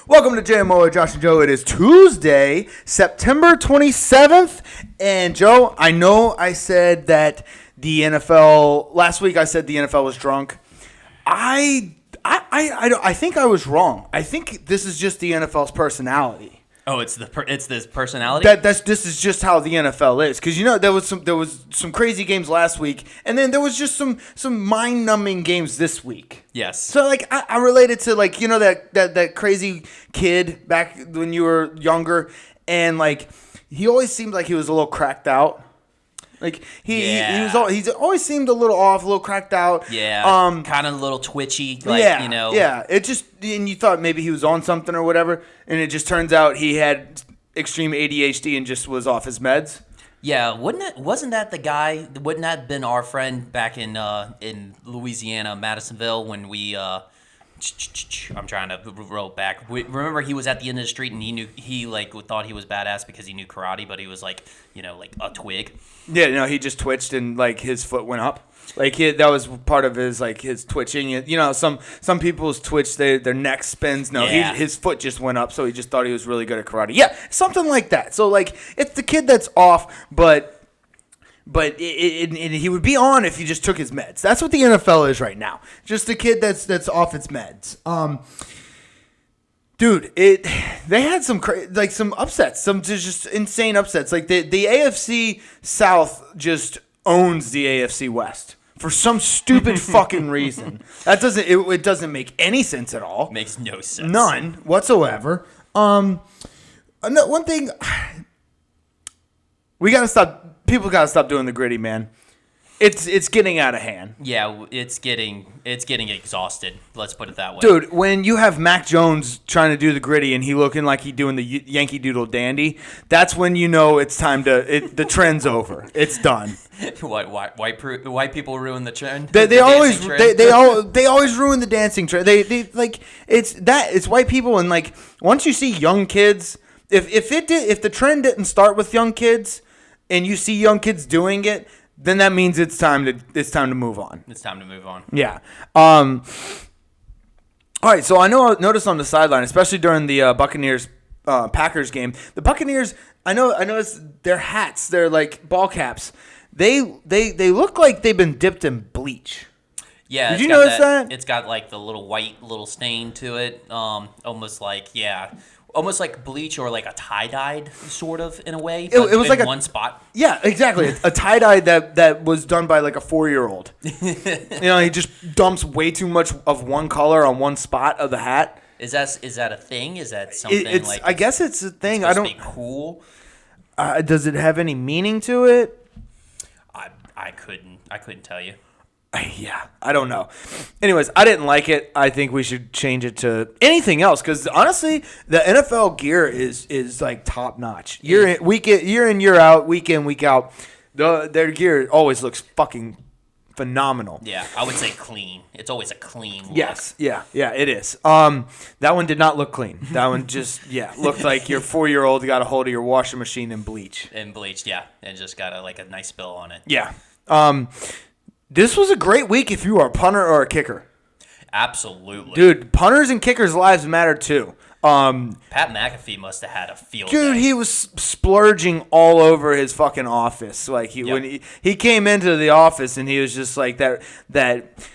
Welcome to JMO, Josh and Joe. It is Tuesday, September 27th. And Joe, I know I said that the NFL, last week I said the NFL was drunk. I think I was wrong. I think this is just the NFL's personality. Oh, it's this personality. This is just how the NFL is, because there was some crazy games last week, and then there was just some mind numbing games this week. Yes. So I related to that crazy kid back when you were younger, and he always seemed like he was a little cracked out. He's always seemed a little off, a little cracked out. Yeah. Kind of a little twitchy. Yeah. It just, and you thought maybe he was on something or whatever, and it just turns out he had extreme ADHD and just was off his meds. Yeah. Wasn't that the guy? Wouldn't that have been our friend back in Louisiana, Madisonville, when we? I'm trying to roll back. Remember, he was at the end of the street and he thought he was badass because he knew karate, but he was like a twig. Yeah, no, he just twitched and his foot went up. That was part of his twitching. Some people's twitch, their neck spins. No, yeah. His foot just went up, so he just thought he was really good at karate. Yeah, something like that. So it's the kid that's off, but he would be on if he just took his meds. That's what the NFL is right now. Just a kid that's off its meds. Dude, they had some upsets, some just insane upsets. The AFC South just owns the AFC West for some stupid fucking reason. It doesn't make any sense at all. Makes no sense. None whatsoever. One thing, we gotta stop. People gotta stop doing the gritty, man. It's getting out of hand. Yeah, it's getting exhausted. Let's put it that way. Dude, when you have Mac Jones trying to do the gritty and he looking like he doing the Yankee Doodle Dandy, that's when you know it's time the trend's over. It's done. White people ruin the trend. They always ruin the dancing trend. It's white people, and once you see young kids, if the trend didn't start with young kids and you see young kids doing it, then that means it's time to move on. It's time to move on. Yeah. All right. So I noticed on the sideline, especially during the Buccaneers Packers game, the Buccaneers. I noticed their hats. They're like ball caps. They look like they've been dipped in bleach. Yeah. Did you notice that? It's got the little white stain to it. Almost like bleach or a tie-dyed sort of in a way. It was in one spot. Yeah, exactly. A tie-dye that was done by a 4-year-old. He just dumps way too much of one color on one spot of the hat. Is that a thing? Is that something I guess it's a thing. It's supposed to be cool. Does it have any meaning to it? I couldn't tell you. Yeah, I don't know. Anyways, I didn't like it. I think we should change it to anything else, because honestly, the NFL gear is top notch. Year in, year out, week in, week out. Their gear always looks fucking phenomenal. Yeah, I would say clean. It's always a clean look. Yes, yeah, it is. That one did not look clean. That one just looked like your 4-year-old got a hold of your washing machine and bleached. And just got a nice spill on it. Yeah. This was a great week if you are a punter or a kicker. Absolutely. Dude, punters and kickers' lives matter too. Pat McAfee must have had a field day. Dude, he was splurging all over his fucking office. When he came into the office and he was just like that.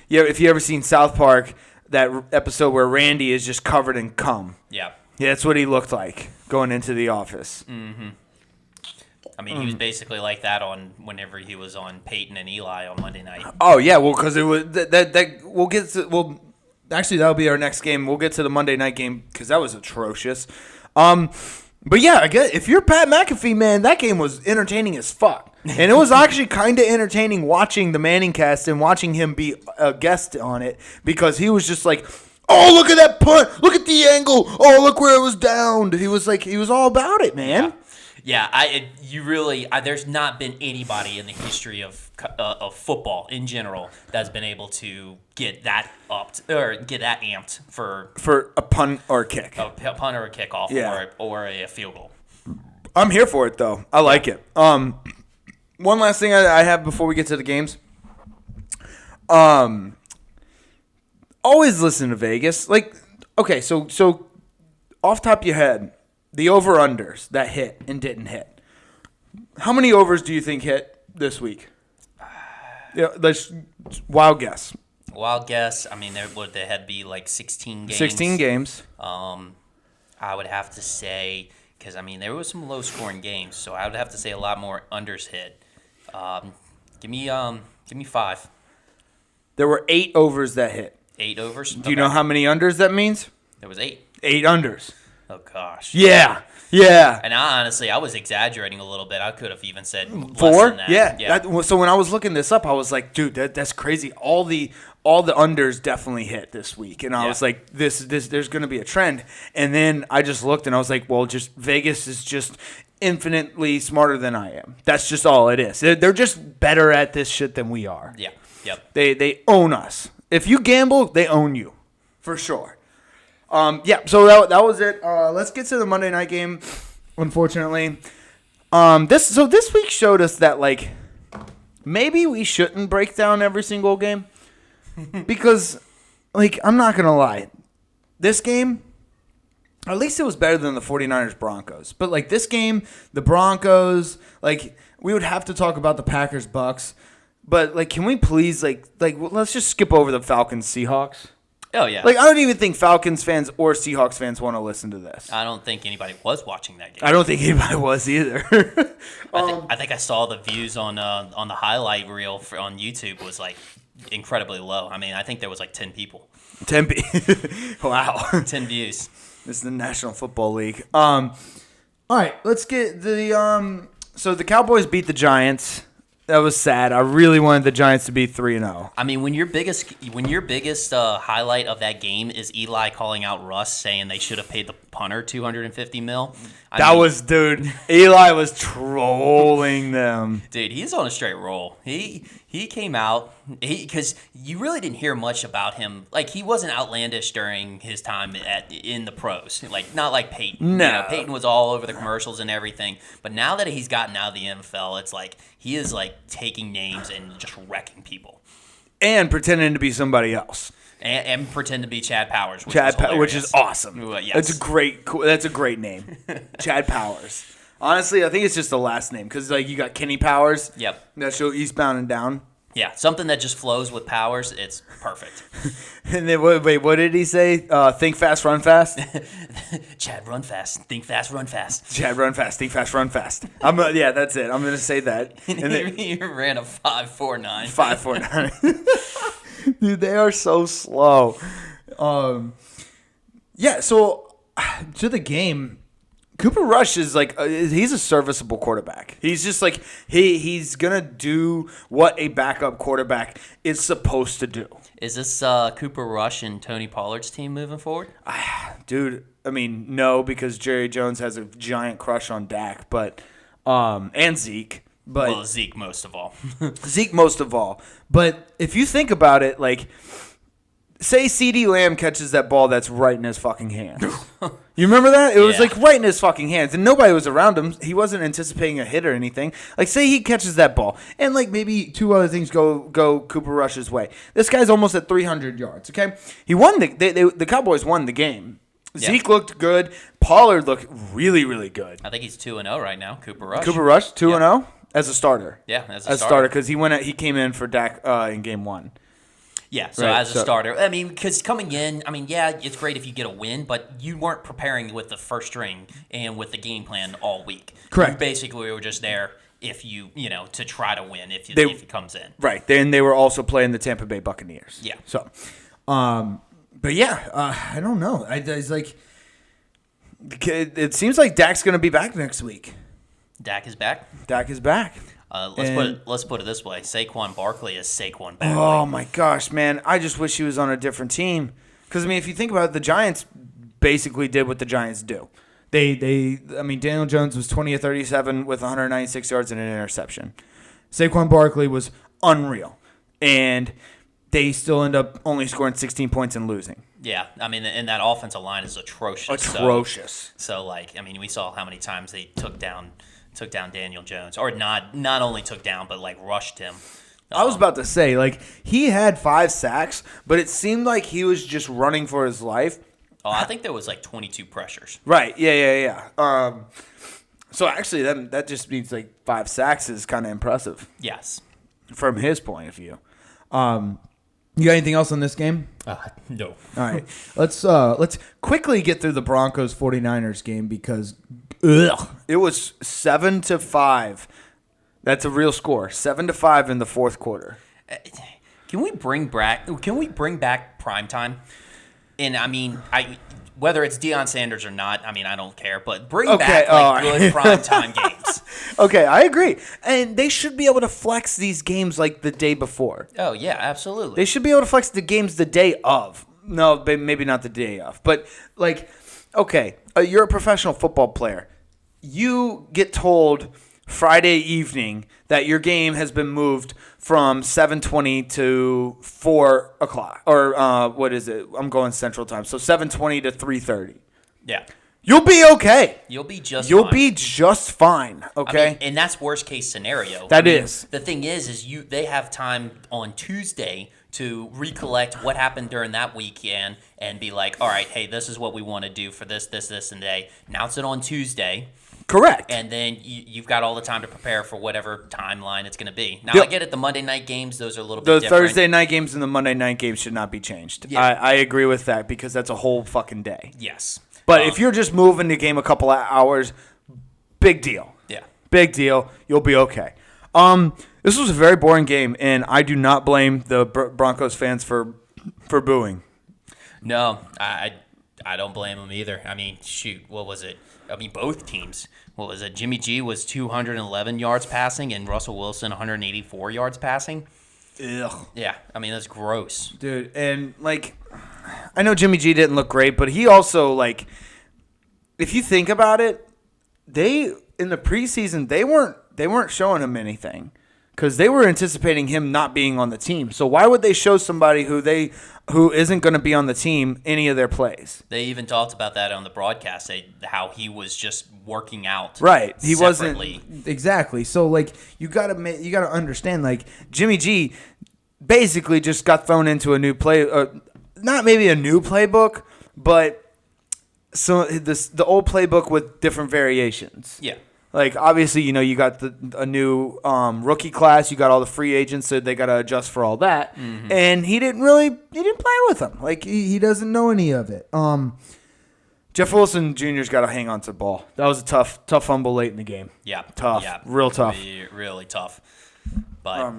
If you ever seen South Park, that episode where Randy is just covered in cum. Yeah. Yeah, that's what he looked like going into the office. Mm-hmm. I mean, he was basically like that whenever he was on Peyton and Eli on Monday night. Oh yeah, well, because it was actually that'll be our next game. We'll get to the Monday night game because that was atrocious. But yeah, I guess if you're Pat McAfee, man, that game was entertaining as fuck, and it was actually kind of entertaining watching the Manning cast and watching him be a guest on it, because he was just like, oh, look at that punt, look at the angle, oh, look where it was downed. He was all about it, man. Yeah. Yeah, there's not been anybody in the history of football in general that's been able to get that upped or get that amped for a punt or a kick. A punt or a kickoff or a field goal. I'm here for it though. I like it. One last thing I have before we get to the games. Always listen to Vegas. Okay, so off top of your head, the over-unders that hit and didn't hit. How many overs do you think hit this week? Yeah, let's wild guess. Wild guess. I mean, there had be like 16 games. 16 games. I would have to say, because I mean there was some low-scoring games, so I would have to say a lot more unders hit. Give me 5. There were 8 overs that hit. 8 overs. Do you know how many unders that means? There was 8. 8 unders. Oh gosh. Yeah. And I was exaggerating a little bit. I could have even said 4. less than that. Yeah. So when I was looking this up, I was like, dude, that's crazy. All the unders definitely hit this week, and I was like, this there's going to be a trend. And then I just looked, and I was like, well, just Vegas is just infinitely smarter than I am. That's just all it is. They're just better at this shit than we are. Yeah. Yep. They own us. If you gamble, they own you, for sure. So that was it. Let's get to the Monday night game. Unfortunately, this week showed us that like maybe we shouldn't break down every single game because like I'm not gonna lie, this game at least it was better than the 49ers Broncos. But like this game, the Broncos, like we would have to talk about the Packers Bucks, but like can we please like let's just skip over the Falcons Seahawks. Oh, yeah. Like, I don't even think Falcons fans or Seahawks fans want to listen to this. I don't think anybody was watching that game. I don't think anybody was either. I think I saw the views on the highlight reel on YouTube was, like, incredibly low. I mean, I think there was, like, 10 people. 10 Wow. 10 views. This is the National Football League. All right, let's get the so the Cowboys beat the Giants. That was sad. I really wanted the Giants to be 3-0. I mean, when your biggest highlight of that game is Eli calling out Russ, saying they should have paid the punter $250 million. Dude. Eli was trolling them. Dude, he's on a straight roll. He came out because you really didn't hear much about him. Like he wasn't outlandish during his time in the pros. Like not like Peyton. No, you know, Peyton was all over the commercials and everything. But now that he's gotten out of the NFL, it's like he is like taking names and just wrecking people and pretending to be somebody else. And pretend to be Chad Powers, which is awesome. Yes. That's a great name, Chad Powers. Honestly, I think it's just the last name because like you got Kenny Powers. Yep. That show Eastbound and Down. Yeah, something that just flows with Powers. It's perfect. And then what did he say? Think fast, run fast. Chad, run fast. Think fast, run fast. Chad, run fast. Think fast, run fast. Yeah, that's it. I'm gonna say that. And then he ran a 5.49. 5.49. Dude, they are so slow. Yeah. So to the game. Cooper Rush is like he's a serviceable quarterback. He's just like he's gonna do what a backup quarterback is supposed to do. Is this Cooper Rush and Tony Pollard's team moving forward? Dude, I mean no, because Jerry Jones has a giant crush on Dak, but and Zeke. But well, Zeke most of all. Zeke most of all. But if you think about it, like. Say CeeDee Lamb catches that ball that's right in his fucking hands. You remember that? It was like right in his fucking hands. And nobody was around him. He wasn't anticipating a hit or anything. Like say he catches that ball. And like maybe 2 other things go Cooper Rush's way. This guy's almost at 300 yards, okay? He won the Cowboys won the game. Yeah. Zeke looked good. Pollard looked really, really good. I think he's 2-0 right now, Cooper Rush. 2-0 as a starter. Yeah, as a starter because he came in for Dak in game 1. Yeah, so as a starter. I mean, because coming in, I mean, yeah, it's great if you get a win, but you weren't preparing with the first string and with the game plan all week. Correct. You basically were just there if you to try to win if it comes in. Right. Then they were also playing the Tampa Bay Buccaneers. Yeah. So, but yeah, I don't know. It's like, it seems like Dak's going to be back next week. Dak is back? Dak is back. Let's put it this way: Saquon Barkley is Saquon Barkley. Oh my gosh, man! I just wish he was on a different team. Because I mean, if you think about it, the Giants basically did what the Giants do. Daniel Jones was 20 of 37 with 196 yards and an interception. Saquon Barkley was unreal, and they still end up only scoring 16 points and losing. Yeah, I mean, and that offensive line is atrocious. So like, I mean, we saw how many times they took down Daniel Jones, or not only took down, but like rushed him. I was about to say, like, he had 5 sacks, but it seemed like he was just running for his life. Oh, I think there was like 22 pressures. Right. Yeah. So actually, that just means like 5 sacks is kind of impressive. Yes. From his point of view. You got anything else on this game? No. All right. Let's quickly get through the Broncos 49ers game because it was 7-5. That's a real score. 7-5 in the fourth quarter. Can we bring back primetime? And I mean, whether it's Deion Sanders or not, I mean, I don't care. But bring back good primetime games. Okay, I agree. And they should be able to flex these games like the day before. Oh, yeah, absolutely. They should be able to flex the games the day of. No, maybe not the day of. But, like, okay, you're a professional football player. You get told Friday evening that your game has been moved from 7:20 to 4 o'clock. Or what is it? I'm going Central Time. So 7:20 to 3:30. Yeah. You'll be okay. You'll be just fine, okay? I mean, and that's worst case scenario. That is. The thing is they have time on Tuesday to recollect what happened during that weekend and be like, all right, hey, this is what we want to do for this, and day. Announce it on Tuesday. Correct. And then you've got all the time to prepare for whatever timeline it's going to be. Now, Yep. I get it. The Monday night games, those are a little The bit different. Thursday night games and the Monday night games should not be changed. Yeah. I agree with that because that's a whole fucking day. Yes. But if you're just moving the game a couple of hours, big deal. Yeah. Big deal. You'll be okay. This was a very boring game, and I do not blame the Broncos fans for booing. No, I don't blame them either. I mean, shoot, what was it? I mean, both teams. What was it? Jimmy G was 211 yards passing, and Russell Wilson 184 yards passing. Ugh. Yeah, I mean, that's gross. Dude, and, like, I know Jimmy G didn't look great, but he also, like, if you think about it, in the preseason, they weren't showing him anything because they were anticipating him not being on the team. So why would they show somebody who isn't going to be on the team any of their plays? They even talked about that on the broadcast, how he was just working out. Right, he separately. wasn't exactly. So like you got to understand, like Jimmy G basically just got thrown into a new play, not maybe a new playbook, but so the old playbook with different variations. Yeah. Like, obviously, you got a new rookie class. You got all the free agents, so they got to adjust for all that. Mm-hmm. And he didn't play with them. Like, he doesn't know any of it. Jeff Wilson Jr.'s got to hang on to the ball. That was a tough fumble late in the game. Yeah. Tough. Yeah. Real tough. Really tough. But,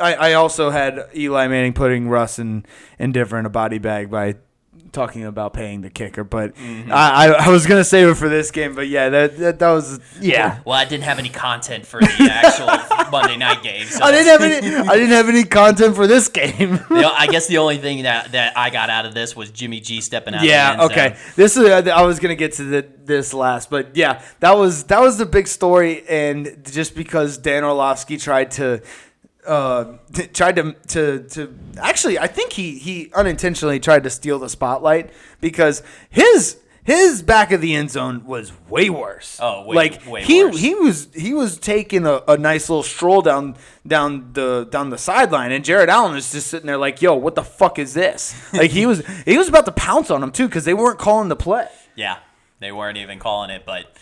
I also had Eli Manning putting Russ and Denver in a body bag by talking about paying the kicker, but I was gonna save it for this game. But yeah, that was Well, I didn't have any content for the actual Monday night game. So. I didn't have any content for this game. I guess the only thing that I got out of this was Jimmy G stepping out. Yeah. Of the end Okay. zone. This is I was gonna get to this last, but yeah, that was the big story, and just because Dan Orlovsky tried to actually, I think he unintentionally tried to steal the spotlight because his back of the end zone was way worse. Oh, way worse. He was taking a nice little stroll down the sideline, and Jared Allen is just sitting there like, yo, what the fuck is this? Like he was about to pounce on him too because they weren't calling the play. Yeah, they weren't even calling it, but.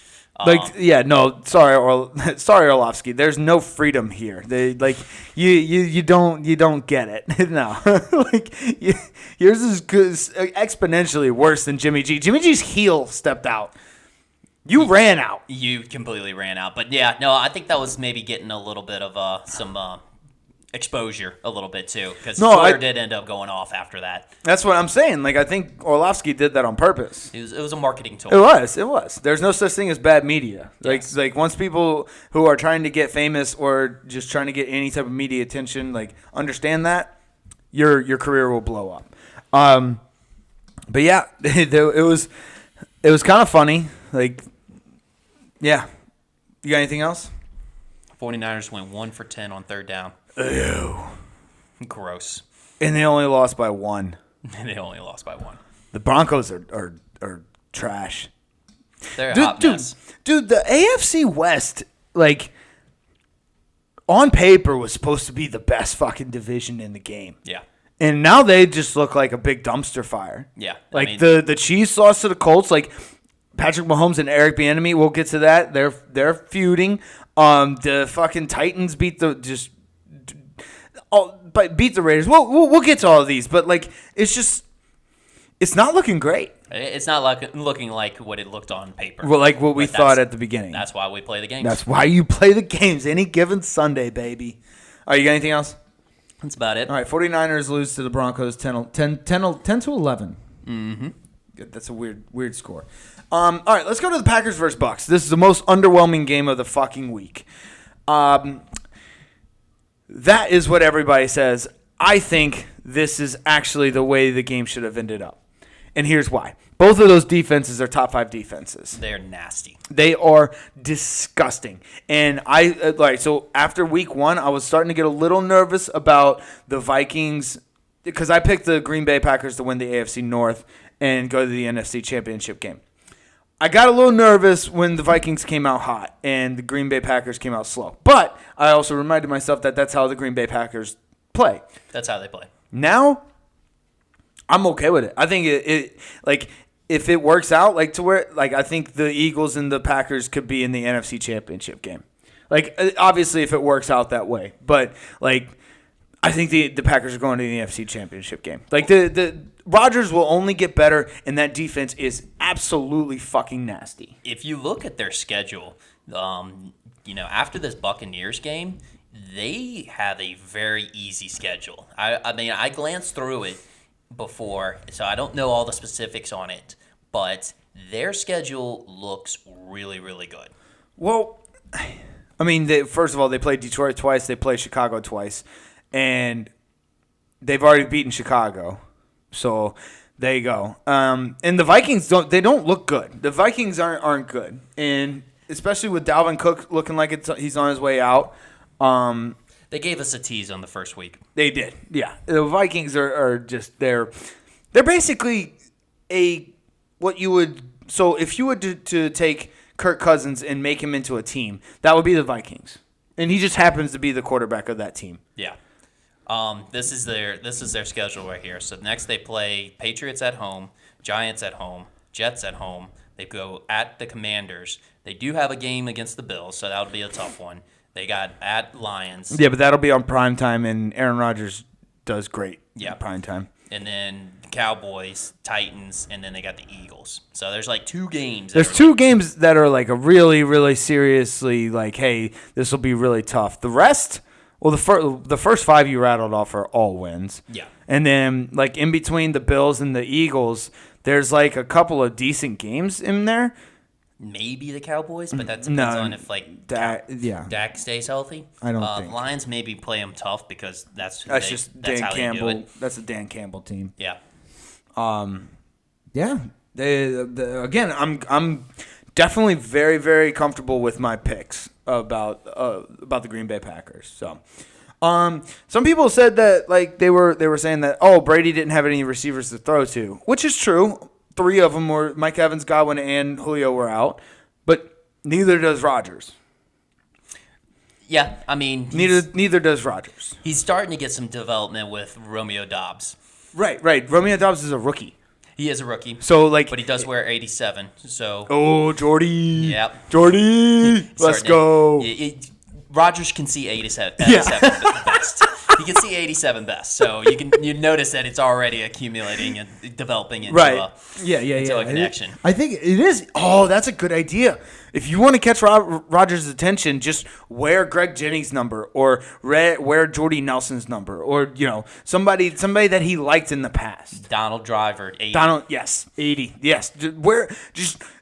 Sorry, Orlovsky. There's no freedom here. They you don't get it. No, yours is exponentially worse than Jimmy G. Jimmy G's heel stepped out. You ran out. You completely ran out. But yeah, no, I think that was maybe getting a little bit of some exposure a little bit too, because Twitter did end up going off after that. That's what I'm saying. Like I think Orlovsky did that on purpose. It was a marketing tool. It was. There's no such thing as bad media. Yes. Like once people who are trying to get famous or just trying to get any type of media attention, like understand that, your career will blow up. But yeah, it was kind of funny. Like, yeah. You got anything else? 49ers went 1 for 10 on third down. Ew. Gross. And they only lost by 1. They only lost by 1. The Broncos are trash. They're a hot mess. Dude, the AFC West, like, on paper was supposed to be the best fucking division in the game. Yeah. And now they just look like a big dumpster fire. Yeah. Like the cheese sauce to the Colts, like Patrick Mahomes and Eric Bieniemy, we'll get to that. They're feuding. The fucking Titans beat the Raiders. We'll get to all of these, but like it's not looking great. It's not looking like what it looked on paper. Well, like what we thought at the beginning. That's why we play the games. That's why you play the games any given Sunday, baby. All right, you got anything else? That's about it. All right, 49ers lose to the Broncos 10 to 11. Mm-hmm. Good. That's a weird score. All right, let's go to the Packers versus Bucks. This is the most underwhelming game of the fucking week. That is what everybody says. I think this is actually the way the game should have ended up. And here's why. Both of those defenses are top 5 defenses. They're nasty. They are disgusting. And so after week 1, I was starting to get a little nervous about the Vikings because I picked the Green Bay Packers to win the AFC North and go to the NFC Championship game. I got a little nervous when the Vikings came out hot and the Green Bay Packers came out slow. But I also reminded myself that that's how the Green Bay Packers play. That's how they play. Now, I'm okay with it. I think it if it works out to where I think the Eagles and the Packers could be in the NFC Championship game. Obviously if it works out that way, but I think the Packers are going to the NFC Championship game. The Rodgers will only get better, and that defense is absolutely fucking nasty. If you look at their schedule, after this Buccaneers game, they have a very easy schedule. I glanced through it before, so I don't know all the specifics on it, but their schedule looks really, really good. Well, first of all, they played Detroit twice, they played Chicago twice, and they've already beaten Chicago. So there you go. And the Vikings don't look good. The Vikings aren't good, and especially with Dalvin Cook looking like he's on his way out. They gave us a tease on the first week. They did, yeah. The Vikings are just they're basically what you would. So if you were to take Kirk Cousins and make him into a team, that would be the Vikings, and he just happens to be the quarterback of that team. Yeah. This is their schedule right here. So next they play Patriots at home, Giants at home, Jets at home. They go at the Commanders. They do have a game against the Bills, so that'll be a tough one. They got at Lions. Yeah, but that'll be on primetime, and Aaron Rodgers does great at primetime. And then Cowboys, Titans, and then they got the Eagles. So there's 2 games. There's 2 games that are a really, really seriously hey, this will be really tough. The rest... Well, the first 5 you rattled off are all wins. Yeah. And then, in between the Bills and the Eagles, there's, a couple of decent games in there. Maybe the Cowboys, but that depends on if, Dak stays healthy. I don't think. Lions maybe play them tough because that's Dan how Campbell. they do it. That's a Dan Campbell team. Yeah. Yeah. Again, I'm definitely very, very comfortable with my picks about the Green Bay Packers. So, some people said that they were saying that Brady didn't have any receivers to throw to, which is true. 3 of them were Mike Evans, Godwin, and Julio were out, but neither does Rodgers. Yeah, neither does Rodgers. He's starting to get some development with Romeo Doubs. Right. Romeo Doubs is a rookie. He is a rookie. So but he does wear 87. So Jordy. Yep. Jordy. Let's go. Rodgers can see 87 best. He can see 87 best. So you notice that it's already accumulating and developing into a connection. I think it is. Oh, that's a good idea. If you want to catch Rodgers' attention, just wear Greg Jennings' number or wear Jordy Nelson's number or somebody that he liked in the past. Donald Driver, 80. 80. Yes.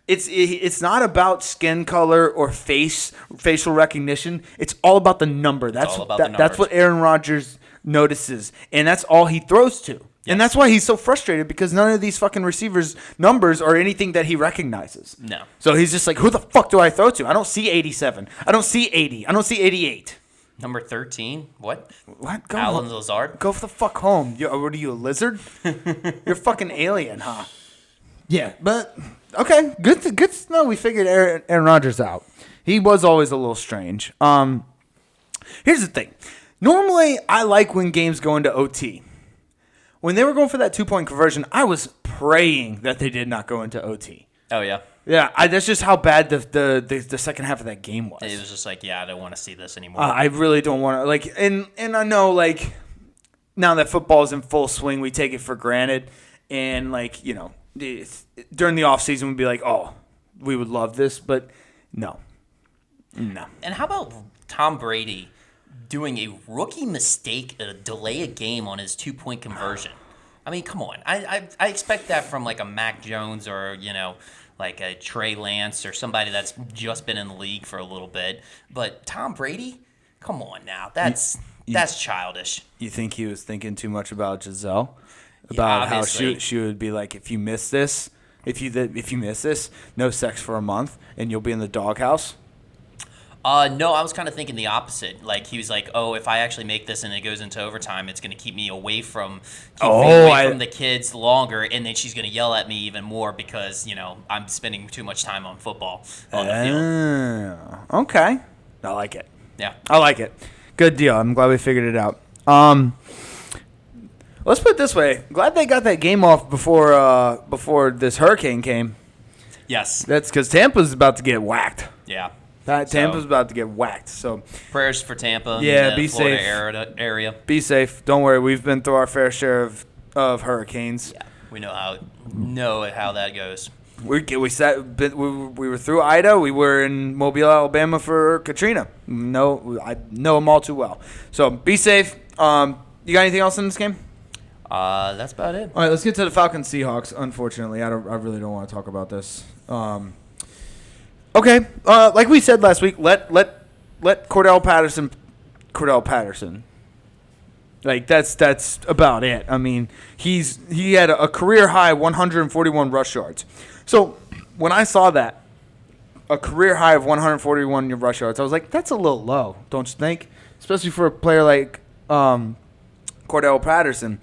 It's not about skin color or facial recognition. It's all about the number. That's what Aaron Rodgers notices, and that's all he throws to. Yes. And that's why he's so frustrated because none of these fucking receivers' numbers are anything that he recognizes. No. So he's just who the fuck do I throw to? I don't see 87. I don't see 80. I don't see 88. Number 13? What? Go Alan home. Lazard? Go the fuck home. What are you, a lizard? You're a fucking alien, huh? Yeah, but okay, good to know we figured Aaron Rodgers out. He was always a little strange. Here's the thing. Normally, I like when games go into OT. when they were going for that 2-point conversion, I was praying that they did not go into OT. Oh, yeah. Yeah, that's just how bad the second half of that game was. It was just like, I don't want to see this anymore. I really don't want to, like, and I know, like, now that football is in full swing, we take it for granted. And, like, during the offseason, we'd be like, oh, we would love this, but no. And how about Tom Brady doing a rookie mistake to delay a game on his 2-point conversion? I mean, come on. I expect that from, like, a Mac Jones or, like a Trey Lance or somebody that's just been in the league for a little bit. But Tom Brady, come on now. That's childish. You think he was thinking too much about Giselle? About how she would be like, if you miss this, no sex for a month, and you'll be in the doghouse? No, I was kind of thinking the opposite. Like, he was like, oh, if I actually make this and it goes into overtime, it's going to keep me away from the kids longer, and then she's going to yell at me even more because, I'm spending too much time on football on the field. Okay. I like it. Yeah. I like it. Good deal. I'm glad we figured it out. Let's put it this way. Glad they got that game off before this hurricane came. Yes. That's because Tampa's about to get whacked. Yeah. Tampa's about to get whacked. So prayers for Tampa. Yeah, and be the Florida safe. Area. Be safe. Don't worry. We've been through our fair share of hurricanes. Yeah, we know how that goes. We were through Ida. We were in Mobile, Alabama for Katrina. I know them all too well. So be safe. You got anything else in this game? That's about it. All right, let's get to the Falcons Seahawks. Unfortunately, I really don't want to talk about this. Okay, like we said last week, let Cordell Patterson. Like that's about it. I mean, he had a career high 141 rush yards. So when I saw that, a career high of 141 rush yards, I was like, that's a little low, don't you think? Especially for a player like Cordell Patterson.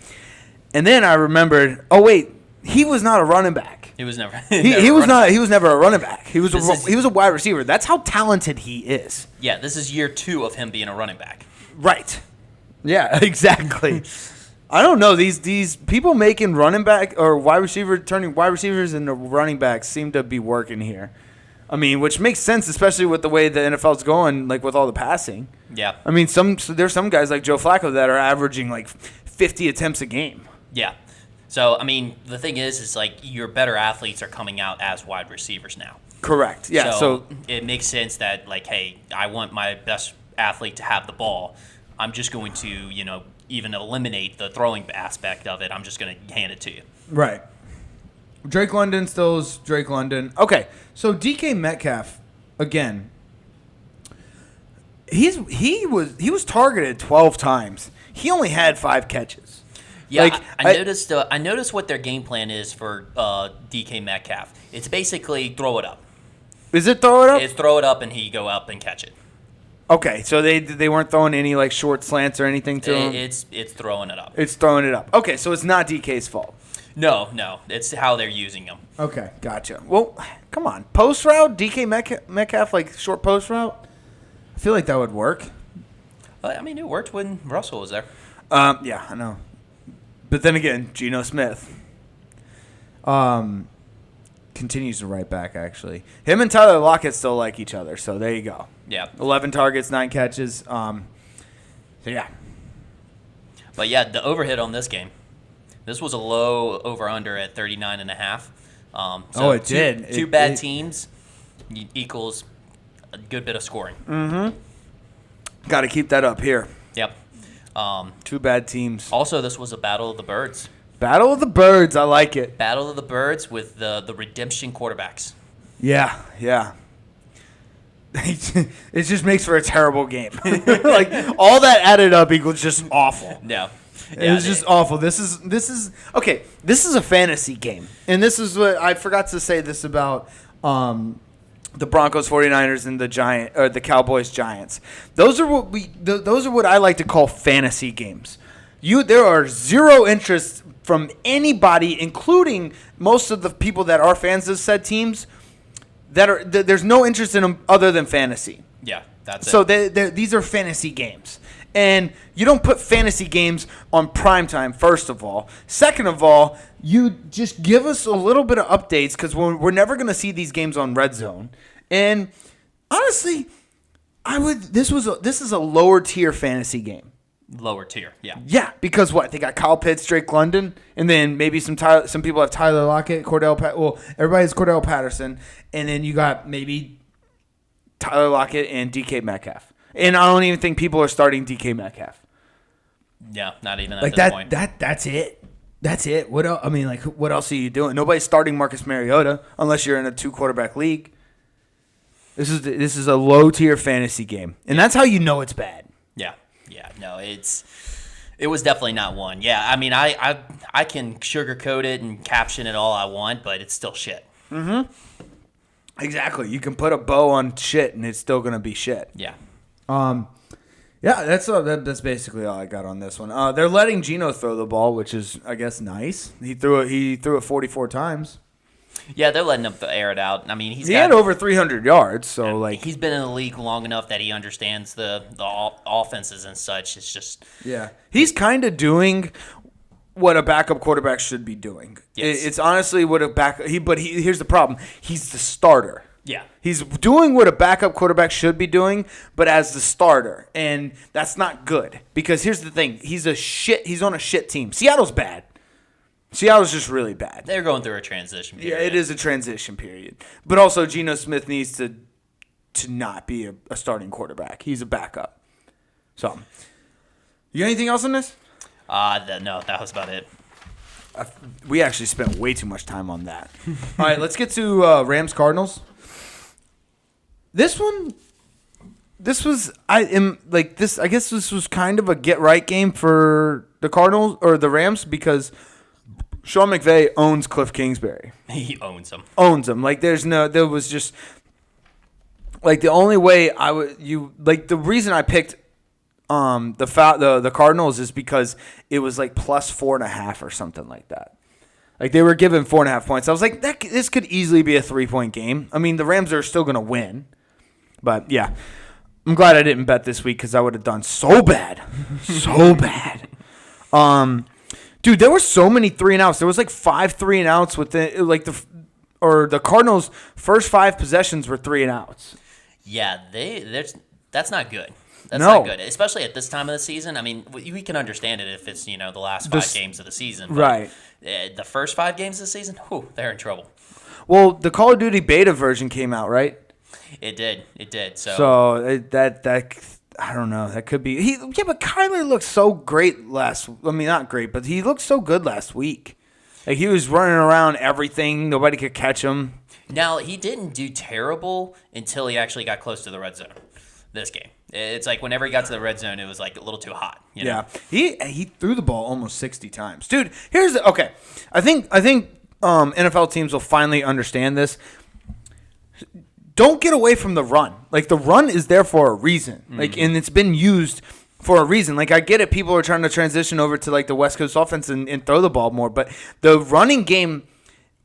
And then I remembered, oh wait, he was not a running back. He was never. He was never a running back. He was a wide receiver. That's how talented he is. Yeah, this is year 2 of him being a running back. Right. Yeah, exactly. I don't know, these people making running back or turning wide receivers into running backs seem to be working here. I mean, which makes sense, especially with the way the NFL's going, like with all the passing. Yeah. I mean, there's some guys like Joe Flacco that are averaging like 50 attempts a game. Yeah. So, I mean, the thing is like your better athletes are coming out as wide receivers now. Correct. Yeah. So it makes sense that, like, hey, I want my best athlete to have the ball. I'm just going to, even eliminate the throwing aspect of it. I'm just going to hand it to you. Right. Drake London still is Drake London. Okay. So DK Metcalf, again, he was targeted 12 times. He only had 5 catches. Yeah, like, I noticed what their game plan is for DK Metcalf. It's basically throw it up. Is it throw it up? It's throw it up and he go up and catch it. Okay, so they weren't throwing any like short slants or anything to him? It's throwing it up. It's throwing it up. Okay, so it's not DK's fault. No, it's how they're using him. Okay, gotcha. Well, come on. Post route, DK Metcalf, like short post route? I feel like that would work. I mean, it worked when Russell was there. Yeah, I know. But then again, Geno Smith continues to right back, actually. Him and Tyler Lockett still like each other, so there you go. Yeah. 11 targets, 9 catches. So, yeah. But, yeah, the overhit on this game. This was a low over-under at 39.5. It did. Two bad teams equals a good bit of scoring. Mm-hmm. Got to keep that up here. Yep. 2 bad teams. Also, this was a battle of the birds. Battle of the birds. I like it. Battle of the birds with the redemption quarterbacks. Yeah. It just makes for a terrible game. Like all that added up equals just awful. No. It was just awful. This is okay. This is a fantasy game, and this is what I forgot to say this about the Broncos, 49ers, and the Cowboys, Giants. Those are what I like to call fantasy games. There are zero interest from anybody, including most of the people that are fans of said teams. There's no interest in them other than fantasy. Yeah, that's it. So these are fantasy games. And you don't put fantasy games on primetime, first of all. Second of all, you just give us a little bit of updates because we're never going to see these games on Red Zone. And honestly, this is a lower tier fantasy game. Lower tier, yeah. Yeah, because what? They got Kyle Pitts, Drake London, and then maybe some people have Tyler Lockett, everybody has Cordell Patterson, and then you got maybe Tyler Lockett and DK Metcalf. And I don't even think people are starting DK Metcalf. Yeah, not even at this point. That's it. That's it. What else? I mean, like, what else are you doing? Nobody's starting Marcus Mariota unless you're in a 2-quarterback league. This is a low tier fantasy game, and that's how you know it's bad. Yeah. No, it was definitely not one. Yeah, I mean, I can sugarcoat it and caption it all I want, but it's still shit. Mm-hmm. Exactly. You can put a bow on shit, and it's still gonna be shit. Yeah. Yeah, that's basically all I got on this one. They're letting Geno throw the ball, which is, I guess, nice. He threw it 44 times. Yeah, they're letting him air it out. I mean, he had over 300 yards, so like he's been in the league long enough that he understands the offenses and such. It's just he's kind of doing what a backup quarterback should be doing. Yes. It's honestly what here's the problem. He's the starter. Yeah. He's doing what a backup quarterback should be doing, but as the starter. And that's not good. Because here's the thing. He's on a shit team. Seattle's bad. Seattle's just really bad. They're going through a transition period. Yeah, it is a transition period. But also, Geno Smith needs to not be a starting quarterback. He's a backup. So, you got anything else on this? No, that was about it. We actually spent way too much time on that. All right, let's get to Rams-Cardinals. This was I guess this was kind of a get right game for the Cardinals or the Rams because Sean McVay owns Cliff Kingsbury. He owns him. Like there was just like the only way the reason I picked the Cardinals is because it was like plus 4.5 or something like that. Like they were given 4.5 points. I was like, this could easily be a 3-point game. I mean, the Rams are still gonna win. But, yeah, I'm glad I didn't bet this week because I would have done so bad. So bad. Dude, there were so many 3-and-outs. There was like 5 3-and-outs within, like, the Cardinals' first 5 possessions were 3-and-outs. Yeah, that's not good. That's not good, especially at this time of the season. I mean, we can understand it if it's, the last 5 games of the season. But right. The first 5 games of the season, they're in trouble. Well, the Call of Duty beta version came out, right? It did. So that I don't know. That could be but Kyler looked so great not great, but he looked so good last week. Like he was running around everything. Nobody could catch him. Now he didn't do terrible until he actually got close to the red zone. This game, it's like whenever he got to the red zone, it was like a little too hot. Yeah, he threw the ball almost 60 times, dude. Okay. I think NFL teams will finally understand this. Don't get away from the run. Like, the run is there for a reason. Like, and it's been used for a reason. Like, I get it. People are trying to transition over to, like, the West Coast offense and throw the ball more. But the running game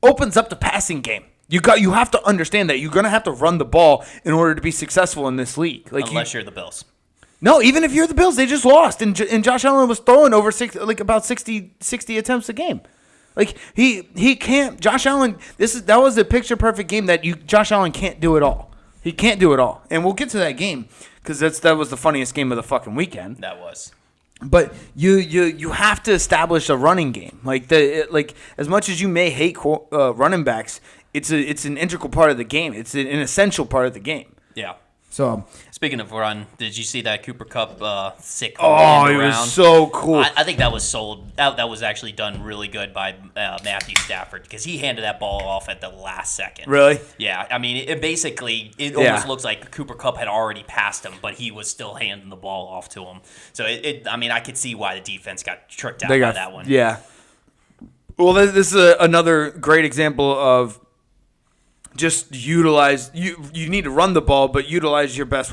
opens up the passing game. You have to understand that you're going to have to run the ball in order to be successful in this league. Like, unless you're the Bills. No, even if you're the Bills, they just lost. And Josh Allen was throwing over about 60 attempts a game. Like he can't. Josh Allen. That was a picture perfect game that Josh Allen can't do it all. He can't do it all, and we'll get to that game because that was the funniest game of the fucking weekend. That was. But you have to establish a running game. Like as much as you may hate running backs, it's an integral part of the game. It's an essential part of the game. Yeah. So speaking of run, did you see that Cooper Kupp sick? Oh, it was so cool. I think that was sold. That was actually done really good by Matthew Stafford because he handed that ball off at the last second. Really? Yeah. I mean, it almost looks like Cooper Kupp had already passed him, but he was still handing the ball off to him. So I mean, I could see why the defense got tricked out by that one. Yeah. Well, this is another great example of. Just utilize you need to run the ball, but utilize your best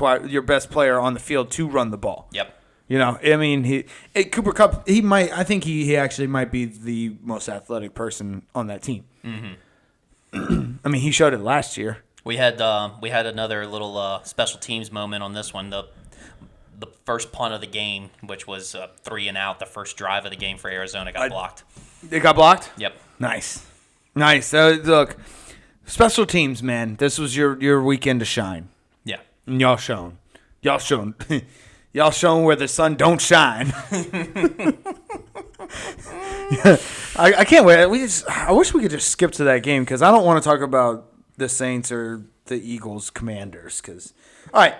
player on the field to run the ball. Yep. I mean, Cooper Kupp. I think he actually might be the most athletic person on that team. Mm-hmm. I mean, he showed it last year. We had another little special teams moment on this one. The first punt of the game, which was 3 and out, the first drive of the game for Arizona, got blocked. It got blocked? Yep. Nice. Look, special teams, man. This was your weekend to shine. Yeah. And y'all shown. Y'all shown where the sun don't shine. I can't wait. I wish we could just skip to that game because I don't want to talk about the Saints or the Eagles Commanders. Because, all right,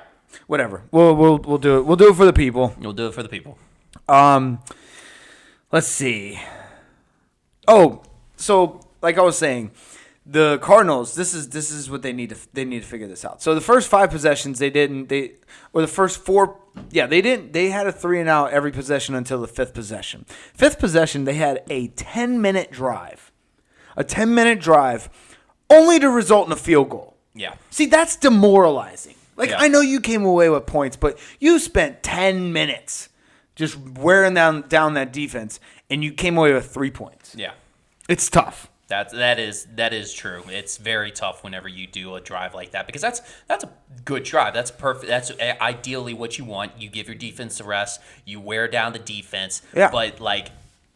whatever. We'll do it. We'll do it for the people. You'll do it for the people. Let's see. Oh, so like I was saying, the Cardinals. This is what they need to figure this out. So the first 5 possessions they first 4. Yeah, they didn't. They had a 3 and out every possession until the 5th possession. 5th possession, they had a 10-minute drive. A 10-minute drive only to result in a field goal. Yeah. See, that's demoralizing. Like, Yeah. I know you came away with points, but you spent 10 minutes just wearing down that defense, and you came away with 3 points. Yeah. It's tough. That is true. It's very tough whenever you do a drive like that because that's a good drive. That's perfect. That's ideally what you want. You give your defense a rest. You wear down the defense. Yeah. But like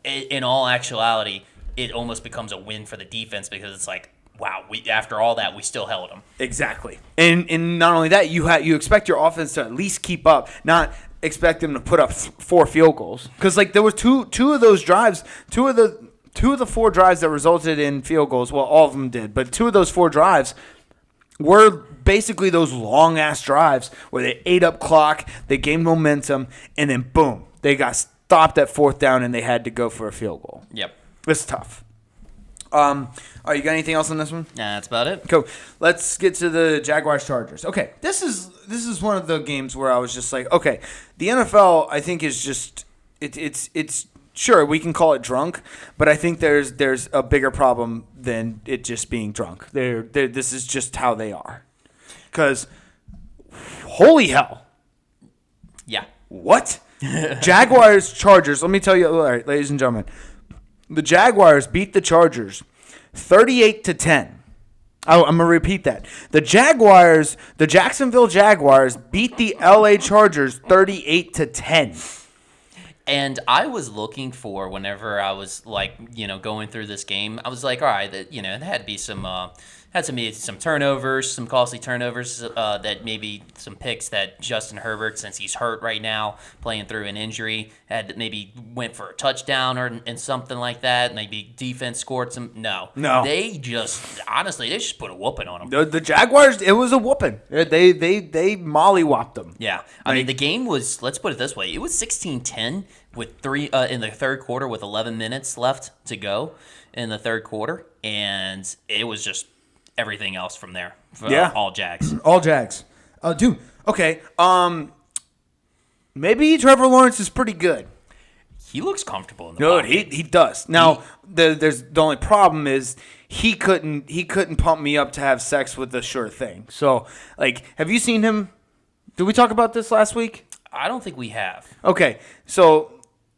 in all actuality, it almost becomes a win for the defense because it's like, wow, after all that, we still held them. Exactly. And not only that, you expect your offense to at least keep up, not expect them to put up 4 field goals. Because like there was two of those drives, two of the 4 drives that resulted in field goals. Well, all of them did, but 2 of those 4 drives were basically those long ass drives where they ate up clock, they gained momentum, and then boom, they got stopped at 4th down and they had to go for a field goal. Yep. It's tough. All right, you got anything else on this one? Nah, that's about it. Cool. Let's get to the Jaguars Chargers. Okay, this is one of the games where I was just like, okay, the NFL I think is just it's sure we can call it drunk, but I think there's a bigger problem than it just being drunk. This is just how they are. Cuz holy hell. Yeah. What? Jaguars Chargers. Let me tell you, all right, ladies and gentlemen. The Jaguars beat the Chargers 38-10. I'm going to repeat that. The Jacksonville Jaguars beat the LA Chargers 38-10. And I was looking for whenever I was like, going through this game, I was like, all right, there had to be some turnovers, some costly turnovers, that maybe some picks that Justin Herbert, since he's hurt right now, playing through an injury, had maybe went for a touchdown and something like that. Maybe defense scored some. No. They just put a whooping on them. The Jaguars, it was a whooping. They mollywopped them. Yeah. I mean, the game was, let's put it this way, it was 16-10 with 3 in the third quarter with 11 minutes left to go in the third quarter, and it was just everything else from there. All Jags. All Jags. Dude, okay. Maybe Trevor Lawrence is pretty good. He looks comfortable in the Good, pocket. he does. Now, the only problem is he couldn't pump me up to have sex with the sure thing. So, like, have you seen him? Did we talk about this last week? I don't think we have. Okay, so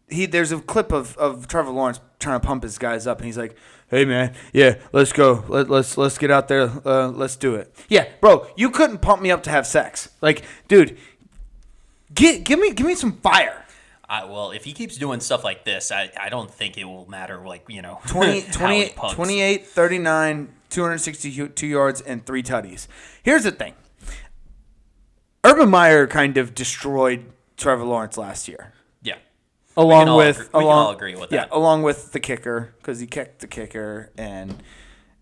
there's a clip of Trevor Lawrence trying to pump his guys up, and he's like, "Hey man, yeah, let's go. Let's get out there. Let's do it." Yeah, bro, you couldn't pump me up to have sex. Like, dude, give me some fire. Well, if he keeps doing stuff like this, I don't think it will matter. Like 28, 39, 262 yards, and 3 tutties. Here's the thing. Urban Meyer kind of destroyed Trevor Lawrence last year. Yeah. Along we with can all agree with that. Yeah, along with the kicker, because he kicked the kicker and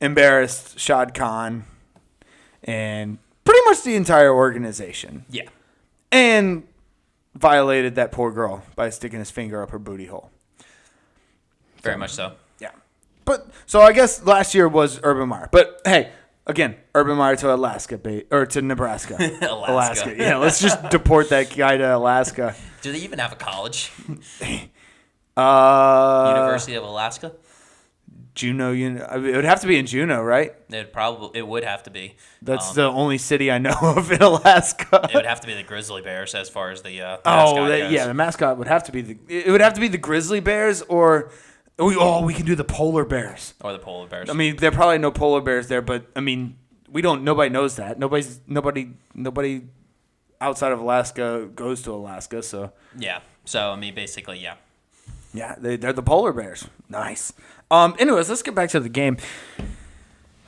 embarrassed Shad Khan and pretty much the entire organization. Yeah. And violated that poor girl by sticking his finger up her booty hole. Very much so. Yeah. But so I guess last year was Urban Meyer. But hey, again, Urban Meyer to Alaska, or to Nebraska. Alaska. Yeah, let's just deport that guy to Alaska. Do they even have a college? University of Alaska? Juneau. It would have to be in Juneau, right? It would have to be. That's the only city I know of in Alaska. It would have to be the Grizzly Bears as far as the mascot goes. Yeah, the mascot would have to be it would have to be the Grizzly Bears, or we can do the Polar Bears. Or the Polar Bears. I mean, there are probably no polar bears there, but I mean, nobody knows that. Nobody. outside of Alaska goes to Alaska. So Yeah. So, I mean, basically, yeah. yeah, they're the polar bears. Nice. Anyways, let's get back to the game.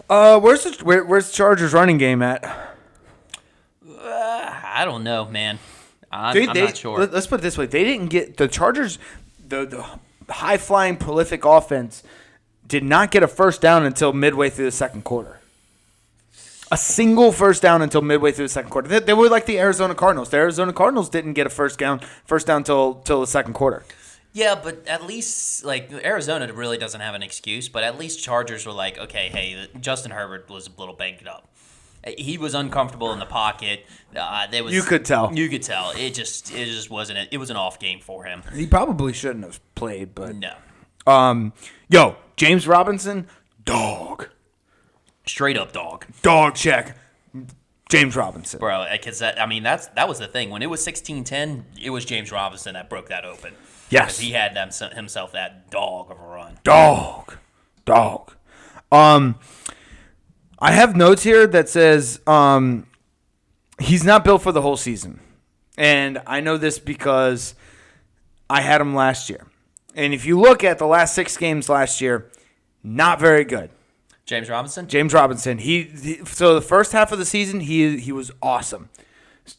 Where's Chargers running game at? I don't know, man. I'm not sure. Let's put it this way: they didn't get the Chargers, the high flying, prolific offense did not get a first down until midway through the second quarter. A single first down until midway through the second quarter. They were like the Arizona Cardinals. The Arizona Cardinals didn't get a first down till the second quarter. Yeah, but at least, like, Arizona really doesn't have an excuse, but at least Chargers were like, okay, hey, Justin Herbert was a little banged up. He was uncomfortable in the pocket. You could tell. You could tell. It just wasn't. It was an off game for him. He probably shouldn't have played, but no. James Robinson, dog. Straight up dog. Dog check. James Robinson. Bro, because that was the thing. When it was 16-10, it was James Robinson that broke that open. Yes. He had himself that dog of a run. Dog. I have notes here that says he's not built for the whole season. And I know this because I had him last year. And if you look at the last 6 games last year, not very good. James Robinson? So the first half of the season, he was awesome.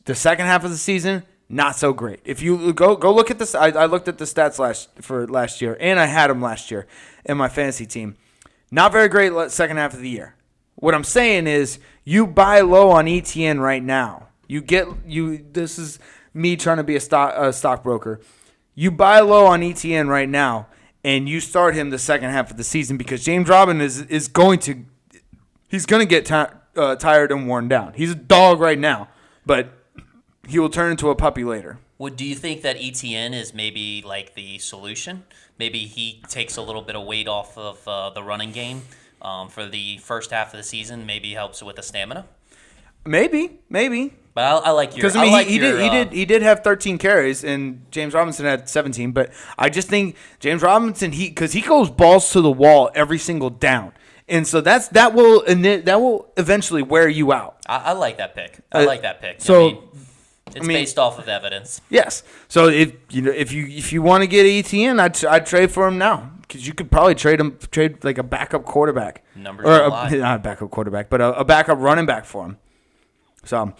The second half of the season, not so great. If you go look at this, I looked at the stats last year, and I had him last year in my fantasy team. Not very great second half of the year. What I'm saying is, you buy low on ETN right now. This is me trying to be a stockbroker. You buy low on ETN right now, and you start him the second half of the season because James Robinson is going to get tired and worn down. He's a dog right now, but he will turn into a puppy later. Do you think that ETN is maybe like the solution? Maybe he takes a little bit of weight off of the running game for the first half of the season. Maybe helps with the stamina. Maybe. But I like your. Because he did have 13 carries and James Robinson had 17. But I just think James Robinson because he goes balls to the wall every single down, and so that will eventually wear you out. I like that pick. I like that pick. So. It's based off of evidence. Yes. So if you want to get ETN, I'd trade for him now because you could probably trade like a backup quarterback. Numbers don't lie. Not a backup quarterback, but a backup running back for him. So,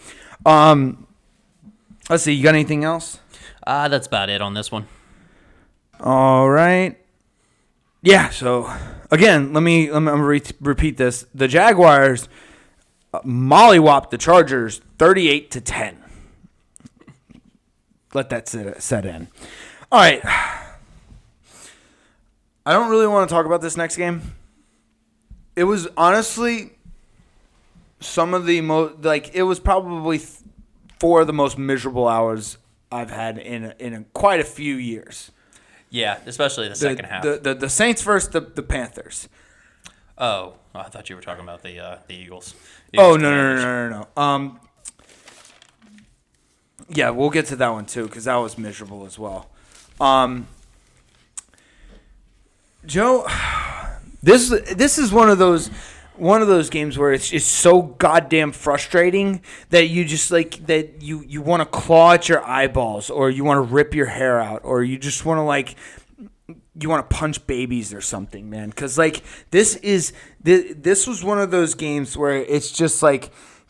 let's see. You got anything else? That's about it on this one. All right. Yeah. So again, let me repeat this. The Jaguars mollywopped the Chargers 38-10. Let that set in. All right. I don't really want to talk about this next game. It was honestly some of the most it was probably 4 of the most miserable hours I've had in quite a few years. Yeah, especially the second half. The Saints versus the Panthers. Oh, I thought you were talking about the Eagles. No. Yeah, we'll get to that one too because that was miserable as well. Joe, this is one of those games where it's so goddamn frustrating that you just that you want to claw at your eyeballs or you want to rip your hair out or you just want to you want to punch babies or something, man. Because this was one of those games where it's just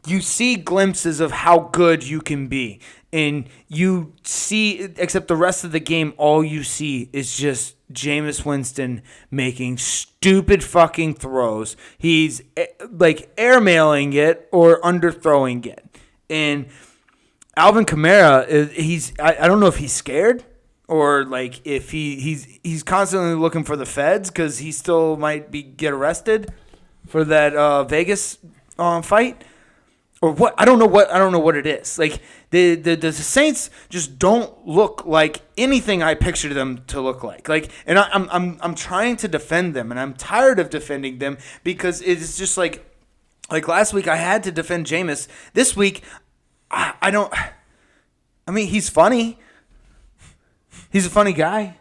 you see glimpses of how good you can be. And you see, except the rest of the game, all you see is just Jameis Winston making stupid fucking throws. He's airmailing it or underthrowing it. And Alvin Kamara, I don't know if he's scared or if he's constantly looking for the feds because he still might get arrested for that Vegas fight. Or what? I don't know what it is. The Saints just don't look like anything I pictured them to look like. And I'm trying to defend them, and I'm tired of defending them because it's just like last week I had to defend Jameis. This week, I don't. I mean, he's funny. He's a funny guy.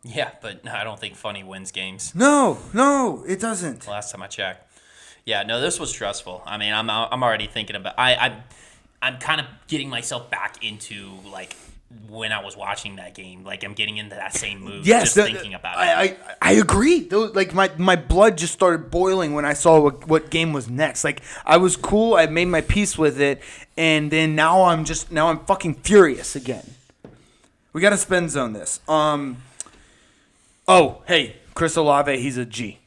Yeah, but I don't think funny wins games. No, it doesn't. Last time I checked. Yeah, no, this was stressful. I mean, I'm already thinking about. I I'm kind of getting myself back into like when I was watching that game. Like I'm getting into that same mood. Yes, just thinking about it. I agree. Like my blood just started boiling when I saw what game was next. Like I was cool. I made my peace with it, and then now I'm fucking furious again. We got to spend zone this. Oh, hey, Chris Olave, he's a G.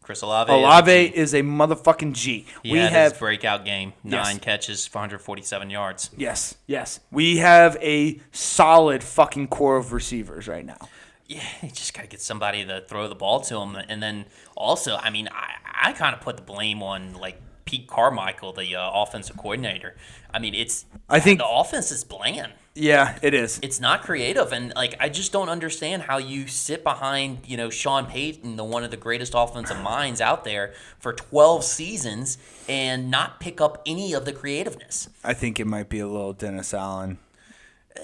Chris Olave. Olave is a motherfucking G. He had his breakout game. 9 catches for 147 yards. Yes. We have a solid fucking core of receivers right now. Yeah, you just got to get somebody to throw the ball to him. And then also, I mean, I kind of put the blame on, like, Pete Carmichael, the offensive coordinator. I mean, I think the offense is bland. Yeah, it is. It's not creative, and like I just don't understand how you sit behind, Sean Payton, one of the greatest offensive minds out there, for 12 seasons and not pick up any of the creativeness. I think it might be a little Dennis Allen.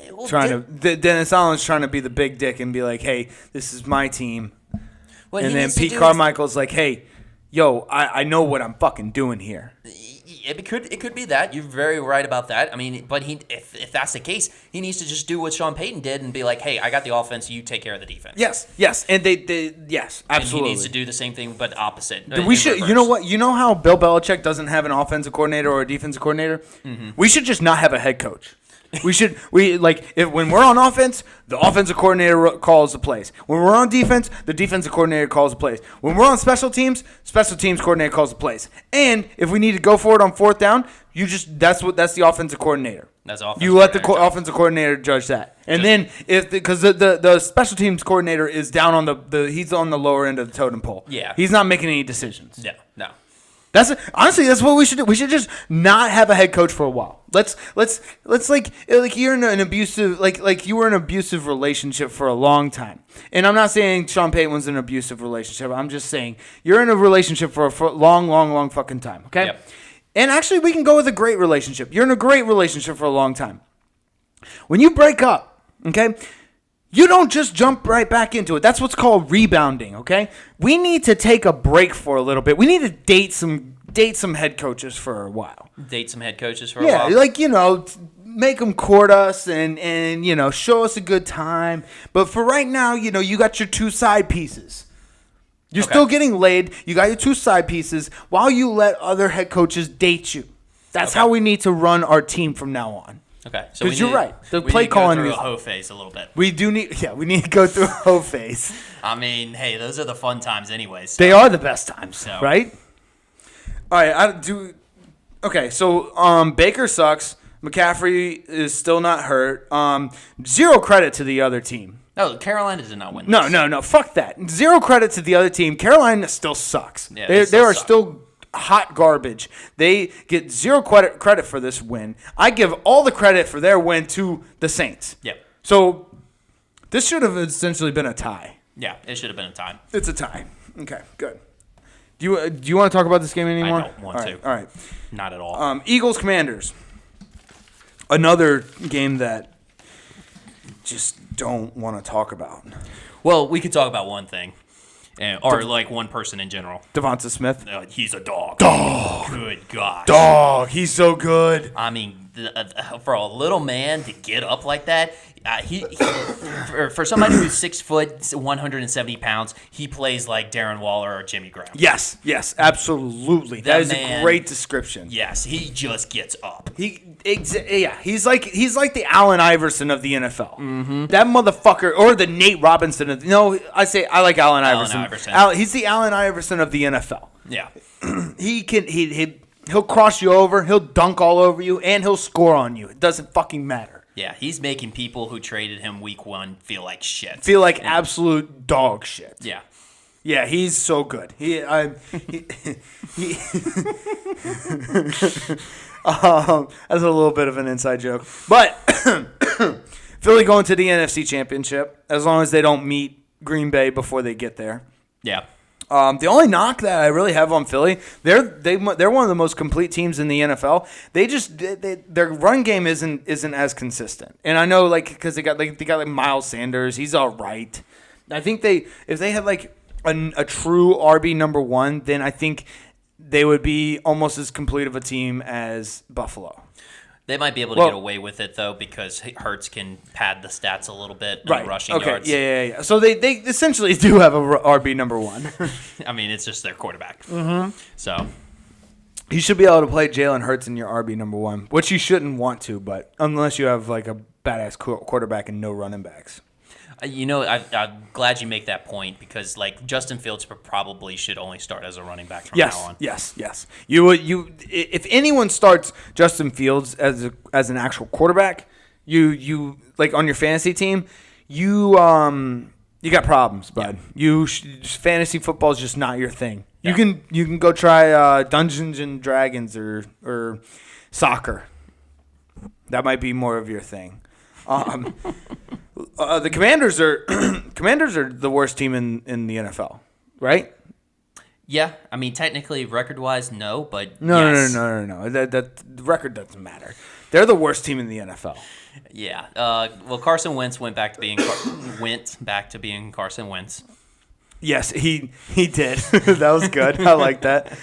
Well, Dennis Allen's trying to be the big dick and be like, "Hey, this is my team," and then Pete Carmichael's like, "Hey, yo, I know what I'm fucking doing here." It could be that. You're very right about that. I mean, but if that's the case, he needs to just do what Sean Payton did and be like, "Hey, I got the offense. You take care of the defense." Yes, and yes, absolutely. And he needs to do the same thing, but opposite. We should. Reverse. You know what? You know how Bill Belichick doesn't have an offensive coordinator or a defensive coordinator? Mm-hmm. We should just not have a head coach. When we're on offense, the offensive coordinator calls the plays. When we're on defense, the defensive coordinator calls the plays. When we're on special teams coordinator calls the plays. And if we need to go for it on fourth down, that's the offensive coordinator. That's offensive. You let the offensive coordinator judge that. And then because the special teams coordinator is down on he's on the lower end of the totem pole. Yeah. He's not making any decisions. No. Honestly, that's what we should do. We should just not have a head coach for a while. Let's like you're in an abusive like you were in an abusive relationship for a long time. And I'm not saying Sean Payton was in an abusive relationship. I'm just saying you're in a relationship for a long fucking time. Okay. Yep. And actually, we can go with a great relationship. You're in a great relationship for a long time. When you break up, okay, you don't just jump right back into it. That's what's called rebounding, okay? We need to take a break for a little bit. We need to date some head coaches for a while. Date some head coaches for a while? Yeah, make them court us and show us a good time. But for right now, you got your 2 side pieces. You're still getting laid. You got your 2 side pieces while you let other head coaches date you. That's how we need to run our team from now on. Okay, so because you're right. The play calling is a hoe phase a little bit. We need to go through a hoe phase. I mean, hey, those are the fun times, anyways. So. They are the best times, right? All right, Okay, so Baker sucks. McCaffrey is still not hurt. 0 credit to the other team. No, Carolina did not win. No. Fuck that. 0 credit to the other team. Carolina still sucks. Yeah, they are still hot garbage. They get 0 credit for this win. I give all the credit for their win to the Saints. Yep. So this should have essentially been a tie. Yeah, it should have been a tie. It's a tie. Okay, good. Do you want to talk about this game anymore? I don't want to. All right. Not at all. Eagles Commanders. Another game that just don't want to talk about. Well, we could talk about one thing. Or like one person in general. Devonta Smith. He's a dog. Dog. Good gosh. Dog. He's so good. I mean, for a little man to get up like that, for somebody who's 6 foot, 170 pounds, he plays like Darren Waller or Jimmy Graham. Yes, absolutely. That is a great description. Yes, he just gets up. He's like the Allen Iverson of the NFL. Mm-hmm. That motherfucker, or the Nate Robinson of I like Allen Iverson. He's the Allen Iverson of the NFL. Yeah, he'll cross you over, he'll dunk all over you, and he'll score on you. It doesn't fucking matter. Yeah, he's making people who traded him week 1 feel like shit. Feel like absolute dog shit. Yeah. Yeah, he's so good. That's a little bit of an inside joke. But Philly going to the NFC Championship, as long as they don't meet Green Bay before they get there. Yeah. The only knock that I really have on Philly, they're one of the most complete teams in the NFL. Their run game isn't as consistent, and I know because they got Miles Sanders, he's all right. I think if they had a true RB number 1, then I think they would be almost as complete of a team as Buffalo. They might be able to get away with it, though, because Hurts can pad the stats a little bit in the rushing yards. Yeah. So they essentially do have a RB number one. I mean, it's just their quarterback. So you should be able to play Jalen Hurts in your RB number one, which you shouldn't want to, but unless you have like a badass quarterback and no running backs. I'm glad you make that point because, like, Justin Fields probably should only start as a running back from now on. Yes. If anyone starts Justin Fields as an actual quarterback, you like on your fantasy team, you got problems, bud. Yeah. Fantasy football is just not your thing. Yeah. You can go try Dungeons and Dragons or soccer. That might be more of your thing. The Commanders are the worst team in the NFL, right? Yeah, I mean technically record-wise, no, but no. That the record doesn't matter. They're the worst team in the NFL. Yeah. Well, Carson Wentz went back to being Carson Wentz. Yes, he did. That was good. I like that.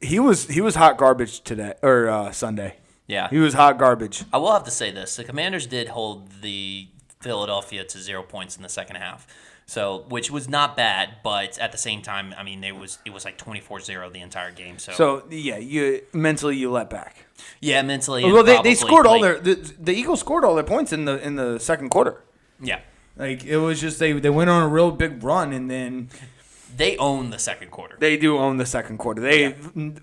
He was hot garbage today or Sunday. Yeah. He was hot garbage. I will have to say this. The Commanders did hold the Philadelphia to 0 points in the second half. So, which was not bad, but at the same time, I mean, it was like 24-0 the entire game. So yeah, you let back. Yeah, mentally. Well, they scored all the Eagles scored all their points in the second quarter. Yeah. Like it was just they went on a real big run and then they own the second quarter. They do own the second quarter. They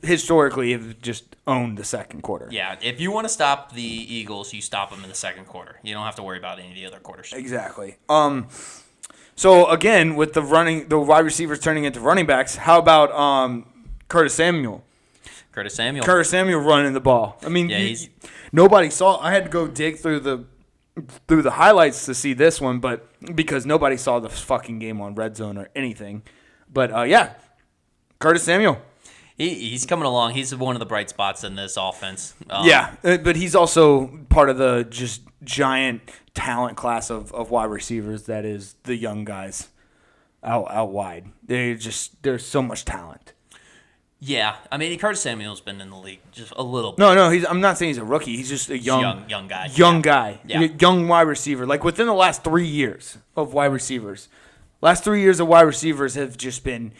historically have just owned the second quarter. Yeah, if you want to stop the Eagles, you stop them in the second quarter. You don't have to worry about any of the other quarters. Exactly. So again, with the wide receivers turning into running backs, how about Curtis Samuel? Curtis Samuel running the ball. I mean, nobody saw. I had to go dig through the highlights to see this one, but because nobody saw the fucking game on Red Zone or anything. But Curtis Samuel. He's coming along. He's one of the bright spots in this offense. But he's also part of the just giant talent class of wide receivers that is the young guys out wide. There's so much talent. Yeah, I mean Curtis Samuel's been in the league just a little bit. No, I'm not saying he's a rookie. He's just a young guy. Young wide receiver. Like within the last 3 years of wide receivers. Last 3 years of wide receivers have just been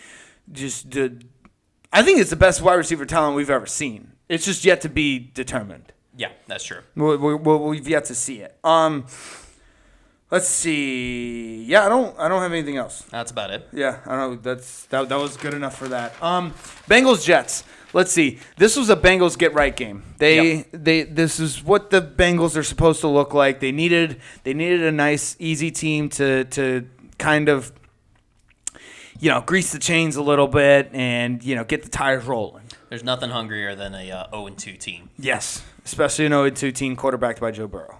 I think it's the best wide receiver talent we've ever seen. It's just yet to be determined. Yeah, that's true. We've yet to see it. Let's see. Yeah, I don't have anything else. That's about it. Yeah, I don't know. That was good enough for that. Bengals Jets. Let's see. This was a Bengals get right game. This is what the Bengals are supposed to look like. They needed a nice easy team to kind of grease the chains a little bit and get the tires rolling. There's nothing hungrier than a 0-2 team. Yes, especially an 0-2 team quarterbacked by Joe Burrow.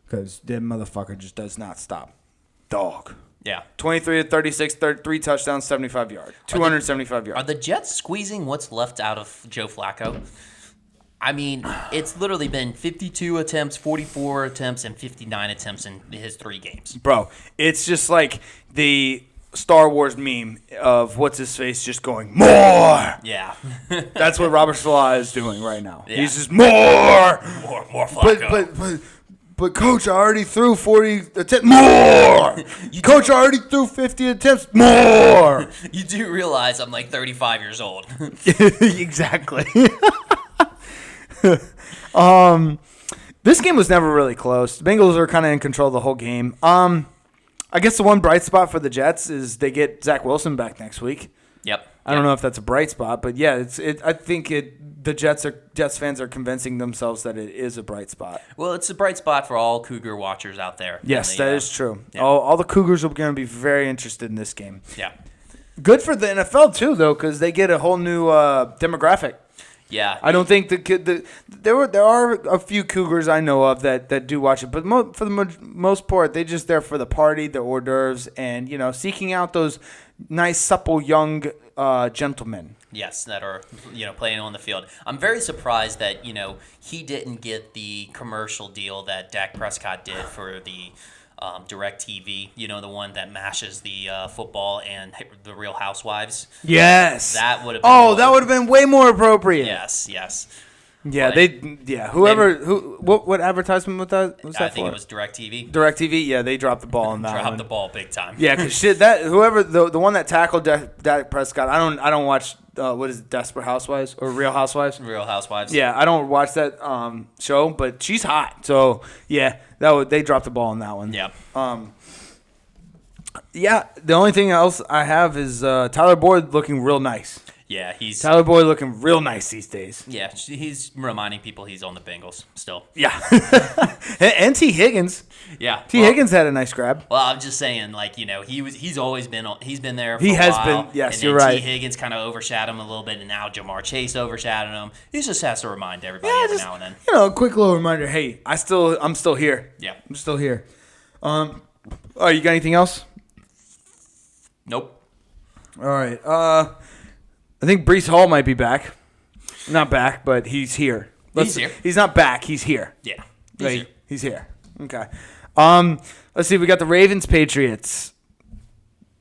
Because that motherfucker just does not stop. Dog. Yeah. 23-36, 3 touchdowns, 75 yards. 275 yards. Are the Jets squeezing what's left out of Joe Flacco? I mean, it's literally been 52 attempts, 44 attempts, and 59 attempts in his 3 games. Bro, it's just like the Star Wars meme of what's-his-face just going, more! Yeah. That's what Robert Salah is doing right now. Yeah. He's just, more! More Flacco. But Coach, I already threw 40 attempts. More! Coach, I already threw 50 attempts. More! You do realize I'm like 35 years old. Exactly. This game was never really close. The Bengals are kind of in control the whole game. I guess the one bright spot for the Jets is they get Zach Wilson back next week. Yep. I don't know if that's a bright spot, but yeah, I think the Jets fans are convincing themselves that it is a bright spot. Well, it's a bright spot for all Cougar watchers out there. Yes, that is true. Yeah. All the Cougars are going to be very interested in this game. Yeah. Good for the NFL too, though, because they get a whole new demographic. Yeah. I don't think there are a few Cougars I know of that do watch it, but for the most part, they just there for the party, the hors d'oeuvres, and seeking out those nice, supple young gentlemen. Yes, that are playing on the field. I'm very surprised that he didn't get the commercial deal that Dak Prescott did for the DirecTV. The one that mashes the football and the Real Housewives. Yes, that would have been. That would have been way more appropriate. Yes. Yeah, But what advertisement was that I think for? it was DirecTV. DirecTV. Yeah, they dropped the ball on that one. Dropped the ball big time. Yeah, because shit, that whoever the one that tackled Dak Prescott, I don't watch what is it, Desperate Housewives or Real Housewives? Real Housewives. Yeah, I don't watch that show, but she's hot. So yeah, they dropped the ball on that one. Yeah. Yeah, the only thing else I have is Tyler Boyd looking real nice. Yeah, Tyler Boyd looking real nice these days. Yeah, he's reminding people he's on the Bengals still. Yeah, and T. Higgins. Yeah, Higgins had a nice grab. Well, I'm just saying, like, you know, he's always been there. For he a has while, been. Yes, and you're then right. T. Higgins kind of overshadowed him a little bit, and now Jamar Chase overshadowed him. He just has to remind everybody every now and then. You know, a quick little reminder. Hey, I'm still here. Yeah, I'm still here. Oh, you got anything else? Nope. All right. I think Breece Hall might be back. Not back, but he's here. He's here. He's not back. He's here. Yeah. He's here. Okay. Let's see. We got the Ravens Patriots.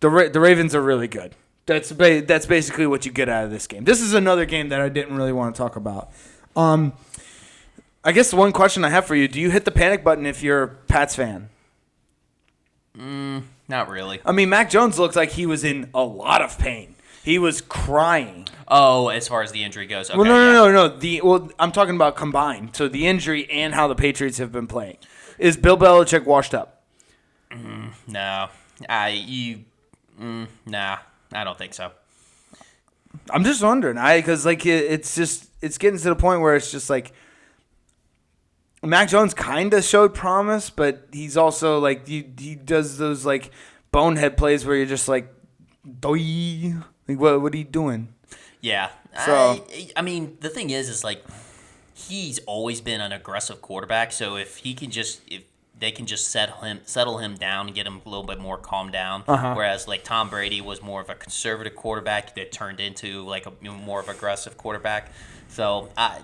The Ravens are really good. That's basically what you get out of this game. This is another game that I didn't really want to talk about. I guess the one question I have for you: do you hit the panic button if you're a Pats fan? Not really. I mean, Mac Jones looked like he was in a lot of pain. He was crying. Oh, as far as the injury goes. Okay, Well, no. I'm talking about combined. So the injury and how the Patriots have been playing. Is Bill Belichick washed up? No. Nah. I don't think so. I'm just wondering. Because like it's getting to the point where it's just like Mac Jones kind of showed promise, but he's also like he does those like bonehead plays where you're just like, doy. Like, what are you doing? Yeah. So I mean, the thing is like he's always been an aggressive quarterback. So if they can just settle him down and get him a little bit more calmed down, whereas like Tom Brady was more of a conservative quarterback that turned into like a more of aggressive quarterback. So I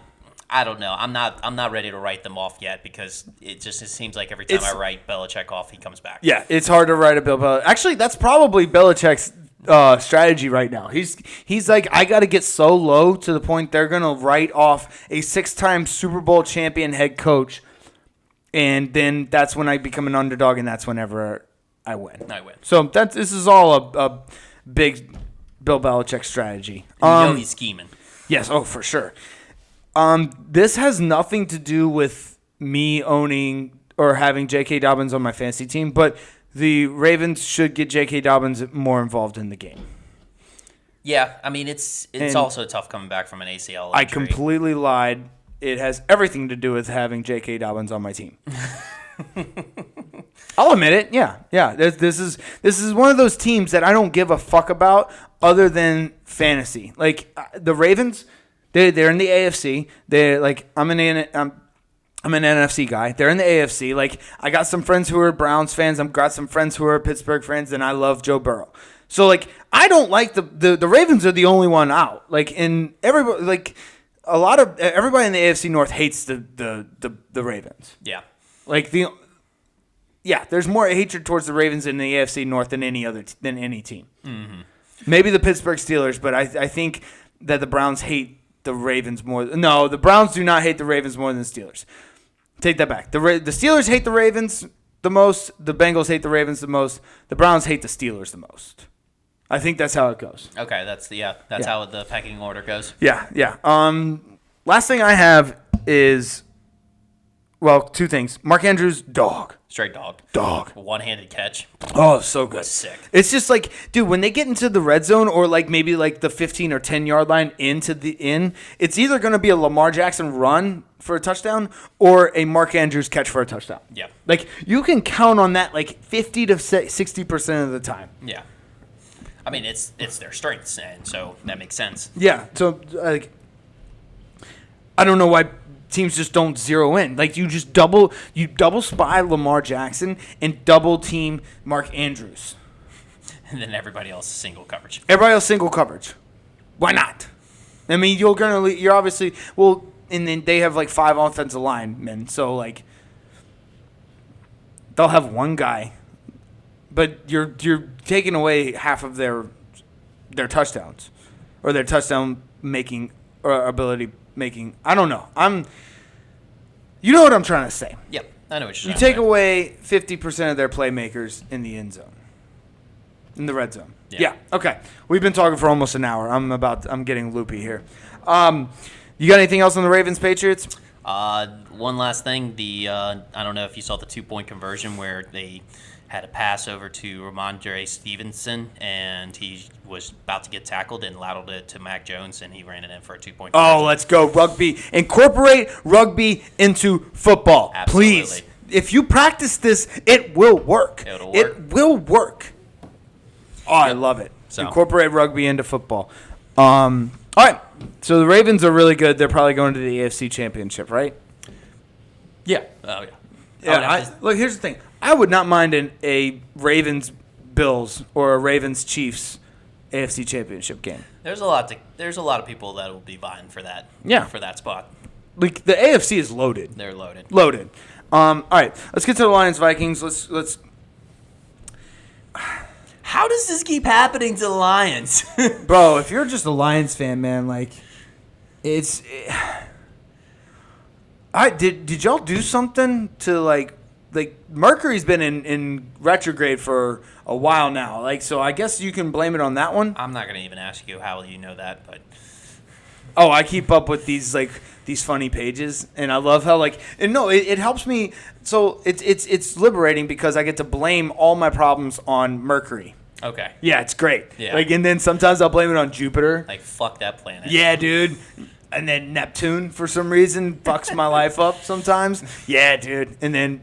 don't know. I'm not ready to write them off yet because it seems like every time I write Belichick off, he comes back. Yeah, it's hard to write a Bill Belichick. Actually, that's probably Belichick's strategy right now. He's like, I got to get so low to the point they're going to write off a 6-time Super Bowl champion head coach, and then that's when I become an underdog, and that's whenever I win. So this is all a big Bill Belichick strategy. He's scheming. Yes, for sure. This has nothing to do with me owning or having J.K. Dobbins on my fantasy team, but the Ravens should get J.K. Dobbins more involved in the game. Yeah, I mean, it's also tough coming back from an ACL injury. I completely lied. It has everything to do with having J.K. Dobbins on my team. I'll admit it. Yeah. This is one of those teams that I don't give a fuck about other than fantasy. Like the Ravens, they're in the AFC. They're like I'm an NFC guy. They're in the AFC. Like, I got some friends who are Browns fans. I've got some friends who are Pittsburgh fans, and I love Joe Burrow. So, like, I don't like the Ravens are the only one out. Like, in everybody, like, a lot of everybody in the AFC North hates the Ravens. Yeah. Like there's more hatred towards the Ravens in the AFC North than any team. Mm-hmm. Maybe the Pittsburgh Steelers, but I think that the Browns hate the Ravens more. No, the Browns do not hate the Ravens more than the Steelers. Take that back. The Steelers hate the Ravens the most. The Bengals hate the Ravens the most. The Browns hate the Steelers the most. I think that's how it goes. Okay, that's how the pecking order goes. Yeah. Last thing I have is, well, two things. Mark Andrews, dog. Straight dog. One-handed catch. Oh, so good. Sick. It's just like, dude, when they get into the red zone or like maybe like the 15 or 10 yard line it's either going to be a Lamar Jackson run for a touchdown or a Mark Andrews catch for a touchdown. Yeah. Like you can count on that like 50 to 60% of the time. Yeah. I mean, it's their strengths, and so that makes sense. Yeah. So like, I don't know why teams just don't zero in. Like you double spy Lamar Jackson and double team Mark Andrews. And then everybody else is single coverage. Why not? I mean, you're obviously, well, and then they have like 5 offensive linemen, so like they'll have one guy, but you're taking away half of their touchdowns or their touchdown making or ability making. I don't know. You know what I'm trying to say. Yep, I know what you're You trying take to say. away 50% of their playmakers in the end zone, in the red zone. Yeah. Okay. We've been talking for almost an hour. I'm getting loopy here. You got anything else on the Ravens Patriots? One last thing. I don't know if you saw the 2-point conversion where they had a pass over to Ramondre Stevenson, and he was about to get tackled and lateraled it to Mac Jones, and he ran it in for a 2-point conversion. Oh, let's go. Rugby. Incorporate rugby into football. Absolutely. Please. If you practice this, it will work. It'll work. It will work. Oh, I love it. So. Incorporate rugby into football. All right. So the Ravens are really good. They're probably going to the AFC Championship, right? Yeah. Oh, yeah. Yeah. Look, here's the thing. I would not mind a Ravens Bills or a Ravens Chiefs AFC Championship game. There's a lot of people that will be vying for that. Yeah. For that spot. Like the AFC is loaded. They're loaded. Loaded. All right. Let's get to the Lions Vikings. Let's. How does this keep happening to the Lions? Bro, if you're just a Lions fan, man, like it's. Did y'all do something to like Mercury's been in retrograde for a while now, like, so I guess you can blame it on that one. I'm not gonna even ask you how you know that, but I keep up with these funny pages, and I love how it helps me. So it's liberating because I get to blame all my problems on Mercury. okay. Yeah, it's great. Yeah. And then sometimes I'll blame it on Jupiter. Like, fuck that planet. Yeah, dude. And then Neptune, for some reason, fucks my life up sometimes. Yeah, dude.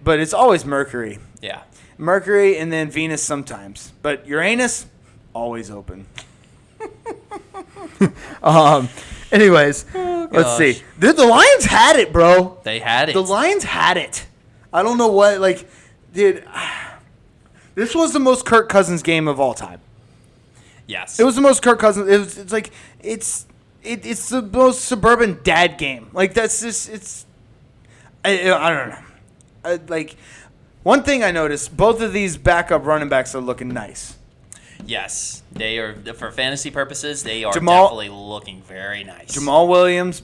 But it's always Mercury. Yeah. Mercury and then Venus sometimes. But Uranus, always open. Anyways, let's see. Dude, the Lions had it, bro. They had it. The Lions had it. I don't know what, dude. This was the most Kirk Cousins game of all time. Yes. It was the most Kirk Cousins. It's the most suburban dad game. Like, that's just, I don't know. One thing I noticed, both of these backup running backs are looking nice. Yes. They are, for fantasy purposes, they are Jamal- definitely looking very nice. Jamal Williams,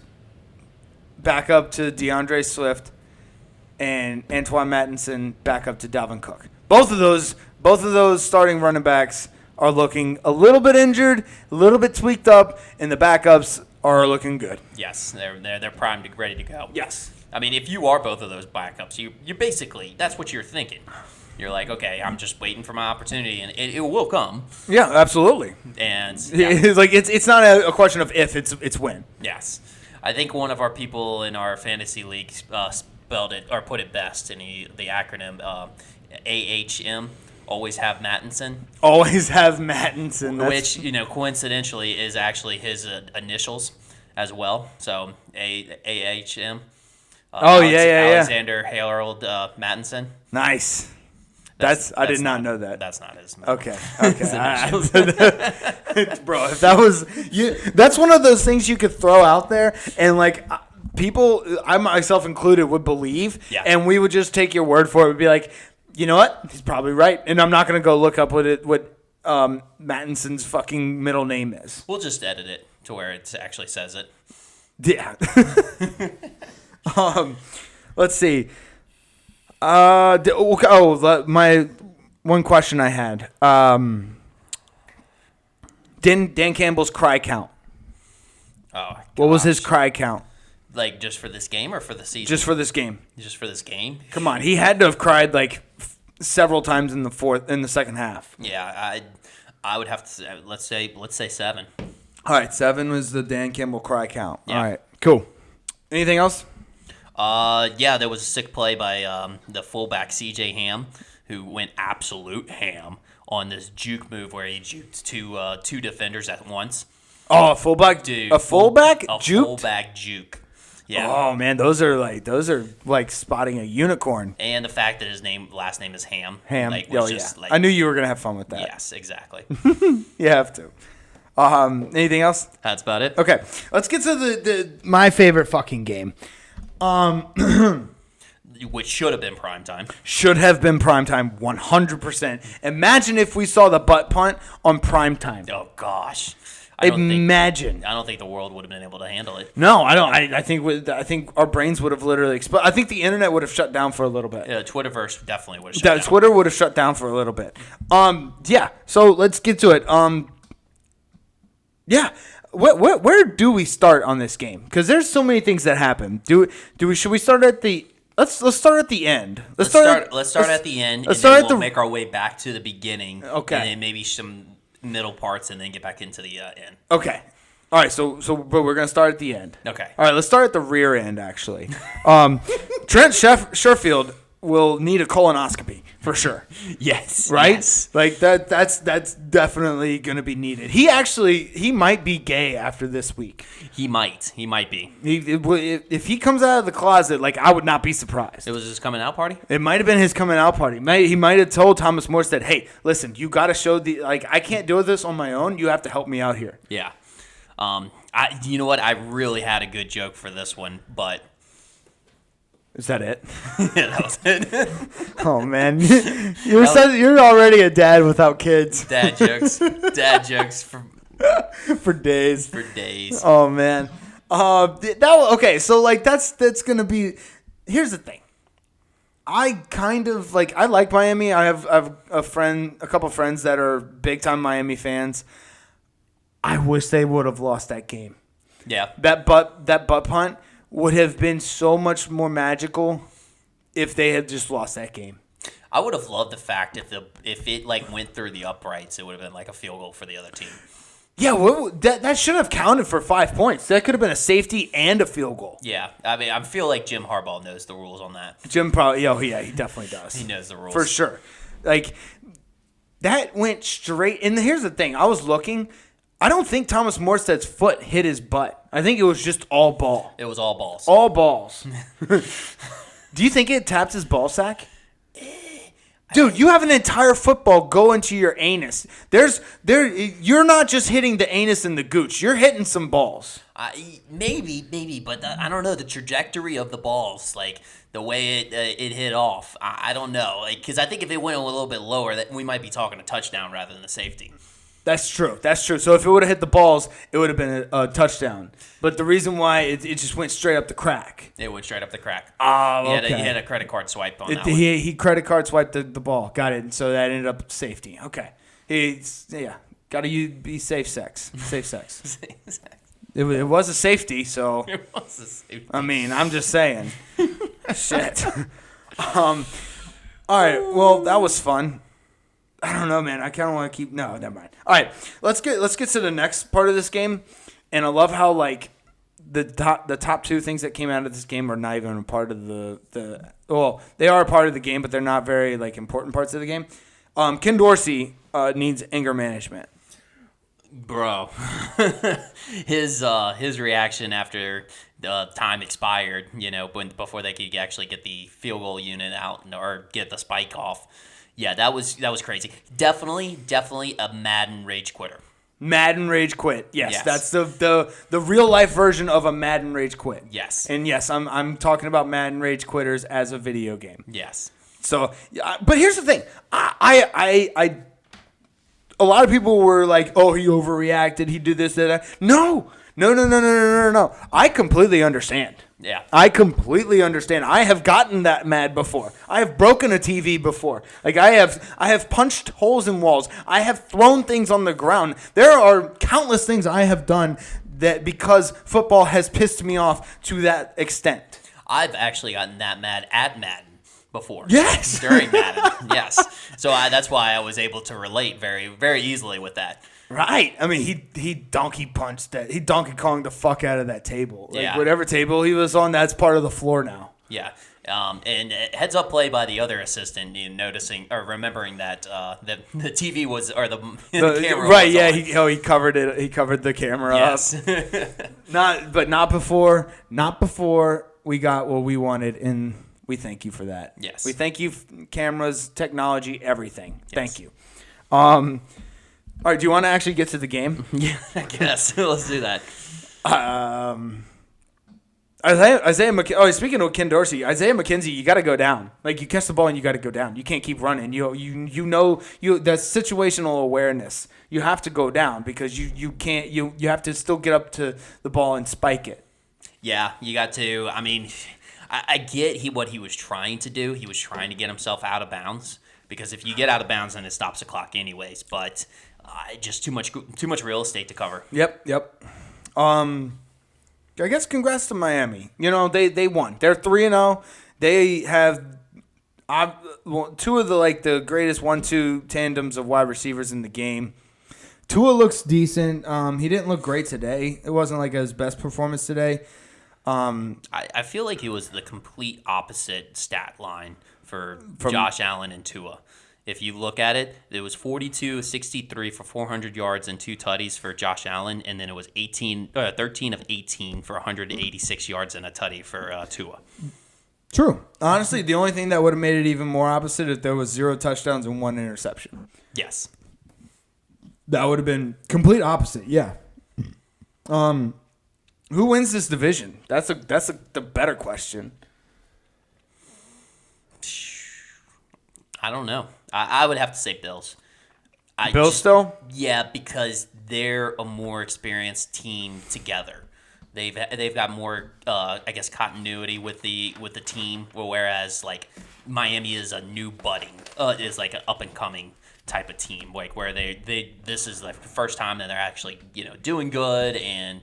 back up to DeAndre Swift, and Antoine Mattinson back up to Dalvin Cook. Both of those starting running backs are looking a little bit injured, a little bit tweaked up, and the backups are looking good. Yes, they're primed, ready to go. Yes. I mean, if you are both of those backups, you basically, that's what you're thinking. You're like, okay, I'm just waiting for my opportunity, and it will come. Yeah, absolutely. And it's not a question of if, it's when. Yes, I think one of our people in our fantasy league spelled it or put it best in the acronym AHM. Always have Mattinson. Always have Mattinson. Which, coincidentally is actually his initials as well. So AHM. Alexander Harold Mattinson. Nice. I did not know that. That's not his. Okay. Bro, if that was you, that's one of those things you could throw out there, and people, I myself included, would believe, and we would just take your word for it. We'd be like, you know what? He's probably right, and I'm not gonna go look up what Mattinson's fucking middle name is. We'll just edit it to where it actually says it. Yeah. Let's see. My one question I had. Dan Campbell's cry count. Oh, what was his cry count? Like, just for this game or for the season? Just for this game. Just for this game? Come on, he had to have cried several times in the second half. Yeah, I would have to say, let's say 7. All right, 7 was the Dan Campbell cry count. Yeah. All right, cool. Anything else? Yeah, there was a sick play by the fullback CJ Ham, who went absolute ham on this juke move where he juked two defenders at once. Oh, a fullback, dude! A fullback juked? Fullback juke. Yeah. Oh man, those are like spotting a unicorn. And the fact that his last name is Ham. Ham. Yeah. I knew you were gonna have fun with that. Yes, exactly. You have to. Anything else? That's about it. Okay, let's get to my favorite fucking game. Which should have been primetime. Should have been primetime, 100%. Imagine if we saw the butt punt on primetime. Oh gosh. Imagine. I don't think the world would have been able to handle it. No, I don't. I think our brains would have literally exploded. I think the internet would have shut down for a little bit. Yeah, Twitterverse definitely would have shut down. Twitter would have shut down for a little bit. Yeah. So let's get to it. Yeah. Where do we start on this game? Because there's so many things that happen. Should we start at the? Let's start at the end. Let's start at the end, and then we'll make our way back to the beginning. Okay. And then maybe some middle parts, and then get back into the end. Okay. All right. But we're gonna start at the end. Okay. All right. Let's start at the rear end. Actually, Trent Sherfield will need a colonoscopy for sure. Yes. Right? Yes. Like that's definitely going to be needed. He might be gay after this week. He might be. If he comes out of the closet, like, I would not be surprised. It was his coming out party? It might have been his coming out party. He might have told Thomas Morstead, "Hey, listen, you got to show I can't do this on my own. You have to help me out here." Yeah. You know what? I really had a good joke for this one, but is that it? yeah, that was it. Oh man, you're already a dad without kids. Dad jokes for days. For days. Oh man, okay. So like that's gonna be. Here's the thing. I kind of I like Miami. I have a couple friends that are big time Miami fans. I wish they would have lost that game. Yeah. That butt punt would have been so much more magical if they had just lost that game. I would have loved the fact if it went through the uprights, it would have been like a field goal for the other team. Yeah, that should have counted for 5 points. That could have been a safety and a field goal. Yeah, I mean, I feel like Jim Harbaugh knows the rules on that. Jim probably, he definitely does. He knows the rules for sure. That went straight. And here's the thing: I was looking. I don't think Thomas Morstead's foot hit his butt. I think it was just all ball. It was all balls. All balls. Do you think it tapped his ball sack? Dude, you have an entire football go into your anus. You're not just hitting the anus and the gooch. You're hitting some balls. Maybe, but I don't know the trajectory of the balls, the way it hit off. I don't know, because I think if it went a little bit lower, that we might be talking a touchdown rather than a safety. That's true. So if it would have hit the balls, it would have been a touchdown. But the reason why it just went straight up the crack. It went straight up the crack. Oh, okay. He had a credit card swipe on that one. He credit card swiped the ball. Got it. And so that ended up safety. Okay. Got to be safe sex. Safe sex. It was a safety, so. It was a safety. I mean, I'm just saying. Shit. All right. Well, that was fun. I don't know, man. I kind of want to keep. No, never mind. All right, let's get to the next part of this game, and I love how the top two things that came out of this game are not even a part of they are a part of the game, but they're not very important parts of the game. Ken Dorsey needs anger management. Bro, his reaction after the time expired, before they could actually get the field goal unit out or get the spike off. Yeah, that was crazy. Definitely a Madden rage quitter. Madden rage quit. Yes. That's the real life version of a Madden rage quit. Yes. And yes, I'm talking about Madden rage quitters as a video game. Yes. So, but here's the thing. I a lot of people were like, "Oh, he overreacted. He did this, that." No. I completely understand. Yeah. I completely understand. I have gotten that mad before. I have broken a TV before. I have punched holes in walls. I have thrown things on the ground. There are countless things I have done that because football has pissed me off to that extent. I've actually gotten that mad at Madden before. Yes. During Madden. Yes. So that's why I was able to relate very, very easily with that. Right. I mean, he donkey punched that. He Donkey Konged the fuck out of that table. Yeah. Whatever table he was on, that's part of the floor now. Yeah. And heads up play by the other assistant, noticing or remembering that the TV was or the camera. Right. Was yeah. on. He covered it. He covered the camera yes. up. Not before. Not before we got what we wanted, and we thank you for that. Yes. We thank you, cameras, technology, everything. Yes. Thank you. All right, do you want to actually get to the game? Yeah, I guess. Let's do that. I Speaking of Ken Dorsey, Isaiah McKenzie, you got to go down. Like, you catch the ball and you got to go down. You can't keep running. That's situational awareness. You have to go down because you can't. You have to still get up to the ball and spike it. Yeah, you got to. I mean, I get what he was trying to do. He was trying to get himself out of bounds because if you get out of bounds, then it stops the clock anyways. But just too much real estate to cover. Yep. I guess congrats to Miami. They won. They're 3-0. They have two of the greatest 1-2 tandems of wide receivers in the game. Tua looks decent. He didn't look great today. It wasn't like his best performance today. I feel like it was the complete opposite stat line for Josh Allen and Tua. If you look at it, it was 42-63 for 400 yards and 2 tutties for Josh Allen, and then it was 13 of 18 for 186 yards and a tutty for Tua. True. Honestly, the only thing that would have made it even more opposite if there was 0 touchdowns and 1 interception. Yes. That would have been complete opposite. Yeah. Who wins this division? That's the better question. I don't know. I would have to say Bills. Bills still? Yeah, because they're a more experienced team together. They've got more continuity with the team, whereas like Miami is a new budding is like an up and coming type of team, like where this is like the first time that they're actually doing good, and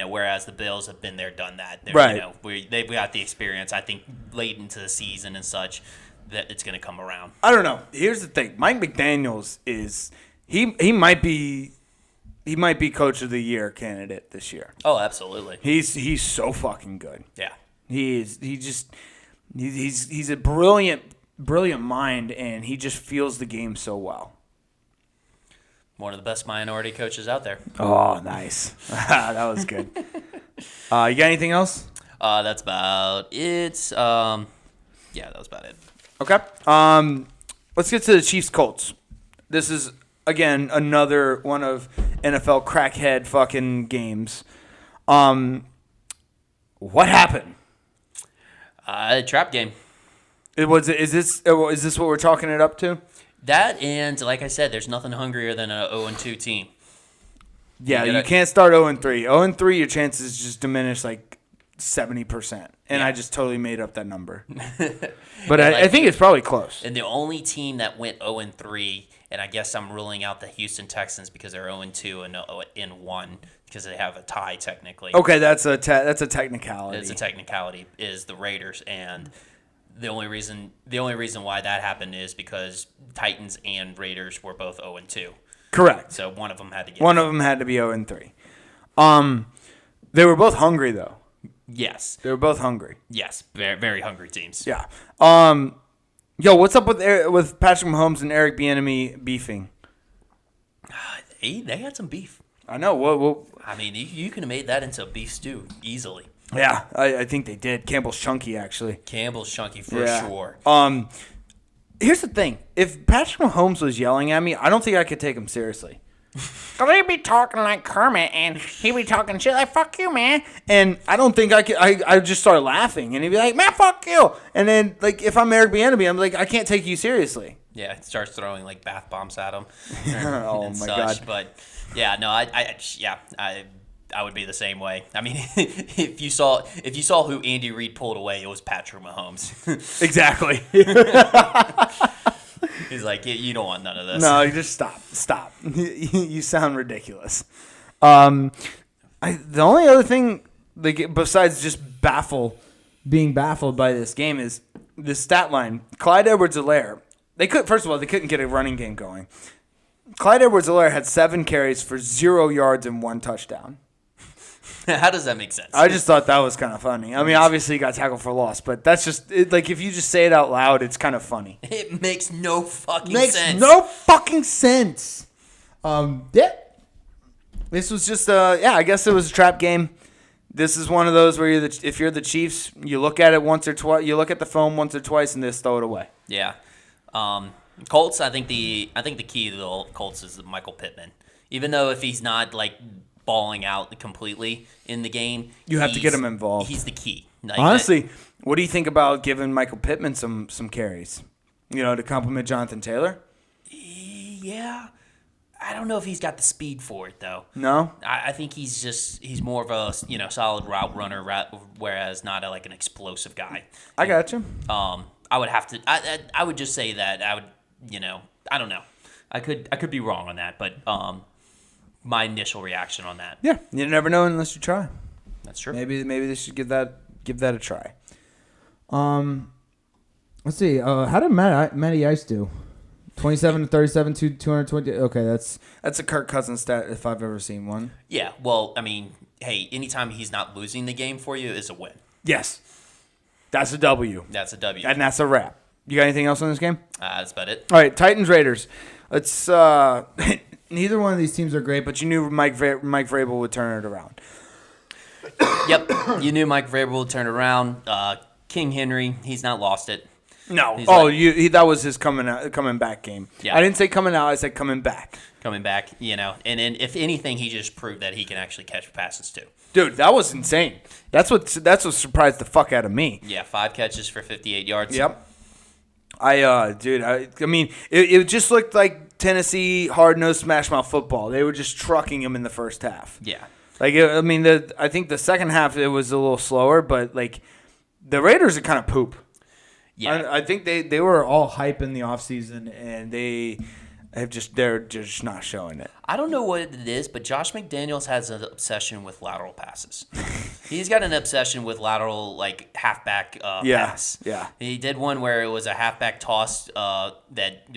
whereas the Bills have been there, done that. Right. They've got the experience. I think late into the season and such that it's going to come around. I don't know. Here's the thing. Mike McDaniels is he might be coach of the year candidate this year. Oh, absolutely. He's so fucking good. Yeah. He's a brilliant mind, and he just feels the game so well. One of the best minority coaches out there. Oh, nice. That was good. You got anything else? That's about it. Yeah, that was about it. Okay. Let's get to the Chiefs-Colts. This is, again, another one of NFL crackhead fucking games. What happened? Trap game. Is this what we're chalking it up to? That, and like I said, there's nothing hungrier than an 0-2 team. Yeah, you can't start 0-3. 0-3, your chances just diminish like 70%. And I just totally made up that number. But I think it's probably close. And the only team that went 0-3, and I guess I'm ruling out the Houston Texans because they're 0-2 and 1 because they have a tie technically. Okay, that's a technicality. It's a technicality, is the Raiders, and the only reason why that happened is because Titans and Raiders were both 0-2. Correct. So one of them had to get One of them had to be 0-3. They were both hungry though. Yes. They were both hungry. Yes, very, very hungry teams. Yeah. Yo, what's up with Patrick Mahomes and Eric Bieniemy beefing? They had some beef. I know. What? I mean, you could have made that into a beef stew easily. Yeah, I think they did. Campbell's chunky, actually. Campbell's chunky for sure. Here's the thing. If Patrick Mahomes was yelling at me, I don't think I could take him seriously. Cause he'd be talking like Kermit, and he'd be talking shit like "fuck you, man," and I don't think I could. I just start laughing, and he'd be like, "Man, fuck you," and then like if I'm Eric Bieniemy, I'm like, I can't take you seriously. Yeah, it starts throwing like bath bombs at him. Oh my god! But yeah, no, I would be the same way. I mean, if you saw who Andy Reid pulled away, it was Patrick Mahomes. Exactly. He's like, you don't want none of this. No, you just stop. You sound ridiculous. The only other thing, like, besides just being baffled by this game is the stat line. Clyde Edwards-Helaire. They couldn't get a running game going. Clyde Edwards-Helaire had 7 carries for 0 yards and 1 touchdown. How does that make sense? I just thought that was kind of funny. I mean, obviously he got tackled for loss, but that's just like if you just say it out loud, it's kind of funny. It makes no fucking sense. Makes no fucking sense. Yeah. This was just I guess it was a trap game. This is one of those where if you're the Chiefs, you look at it once or twice, you look at the film once or twice, and just throw it away. Yeah. Colts. I think the key to the Colts is Michael Pittman. Even though if he's not like balling out completely in the game, You have to get him involved. He's the key. Like, Honestly, what do you think about giving Michael Pittman some carries? To complement Jonathan Taylor? Yeah. I don't know if he's got the speed for it, though. No? I think he's more of a solid route runner, whereas not like an explosive guy. I got you. I would have to. I would just say that I would. I don't know. I could be wrong on that, but my initial reaction on that. Yeah, you never know unless you try. That's true. Maybe they should give that a try. Let's see. How did Matty Ice do? 27 to 37 to 220. Okay, that's a Kirk Cousins stat if I've ever seen one. Yeah. Well, I mean, hey, anytime he's not losing the game for you is a win. Yes, that's a W. That's a W. And that's a wrap. You got anything else on this game? That's about it. All right, Titans Raiders. Let's. Neither one of these teams are great, but you knew Mike Vrabel would turn it around. Yep, you knew Mike Vrabel would turn it around. King Henry, he's not lost it. No. He's that was his coming back game. Yeah. I didn't say coming out. I said coming back. Coming back, and then if anything, he just proved that he can actually catch passes too. Dude, that was insane. That's what surprised the fuck out of me. Yeah, 5 catches for 58 yards. Yep. I mean, it just looked like Tennessee hard-nosed smash mouth football. They were just trucking him in the first half. Yeah. I think the second half it was a little slower, but like the Raiders are kind of poop. Yeah. I think they were all hype in the offseason, and they're just not showing it. I don't know what it is, but Josh McDaniels has an obsession with lateral passes. He's got an obsession with lateral, halfback pass. Yeah. He did one where it was a halfback toss that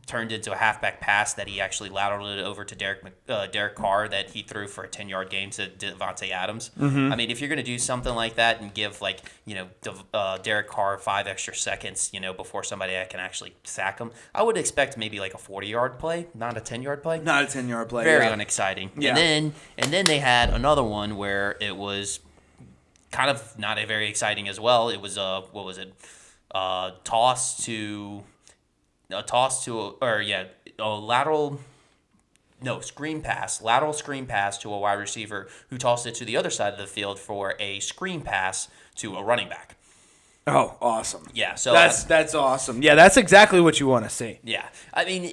turned into a halfback pass that he actually lateraled it over to Derek Carr that he threw for a 10-yard gain to Devontae Adams. Mm-hmm. I mean, if you're going to do something like that and give, Derek Carr 5 extra seconds, before somebody can actually sack him, I would expect maybe like a 40-yard play, not a 10-yard play. Not a 10-yard play. Very unexciting. Yeah. And then they had another one where it was kind of not a very exciting as well. It was a lateral screen pass to a wide receiver who tossed it to the other side of the field for a screen pass to a running back. Oh, awesome. Yeah, so that's awesome. Yeah, that's exactly what you want to see. Yeah. I mean,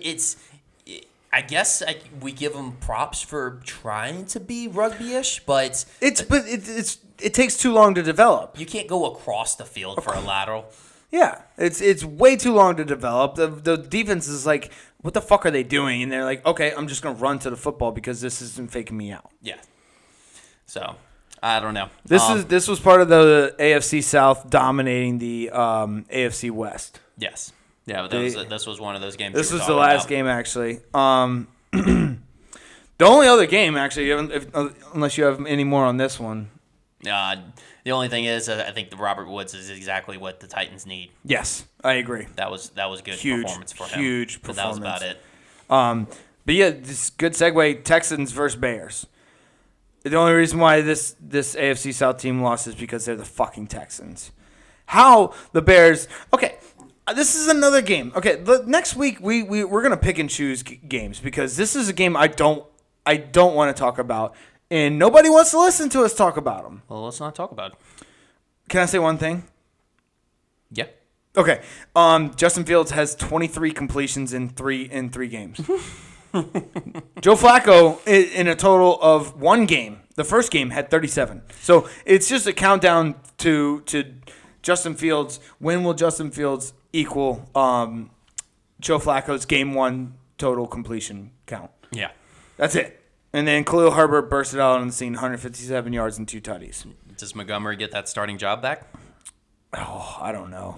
I guess we give them props for trying to be rugby-ish, but it takes too long to develop. You can't go across the field for a lateral. Yeah, it's way too long to develop. The defense is like, what the fuck are they doing? And they're like, okay, I'm just gonna run to the football because this isn't faking me out. Yeah. So I don't know. This was part of the AFC South dominating the AFC West. Yes. Yeah, this was one of those games. This was the last game, actually. The only other game, actually, unless you have any more on this one. The only thing is, I think the Robert Woods is exactly what the Titans need. Yes, I agree. That was good performance for him. Huge performance. But that was about it. But yeah, this good segue. Texans versus Bears. The only reason why this AFC South team lost is because they're the fucking Texans. How the Bears? Okay. This is another game. Okay, next week we're gonna pick and choose games because this is a game I don't want to talk about, and nobody wants to listen to us talk about them. Well, let's not talk about it. Can I say one thing? Yeah. Okay. Justin Fields has 23 completions in three games. Joe Flacco in a total of one game. The first game had 37. So it's just a countdown to Justin Fields. When will Justin Fields equal Joe Flacco's game one total completion count? Yeah. That's it. And then Khalil Herbert bursted out on the scene, 157 yards and 2 tutties. Does Montgomery get that starting job back? Oh, I don't know.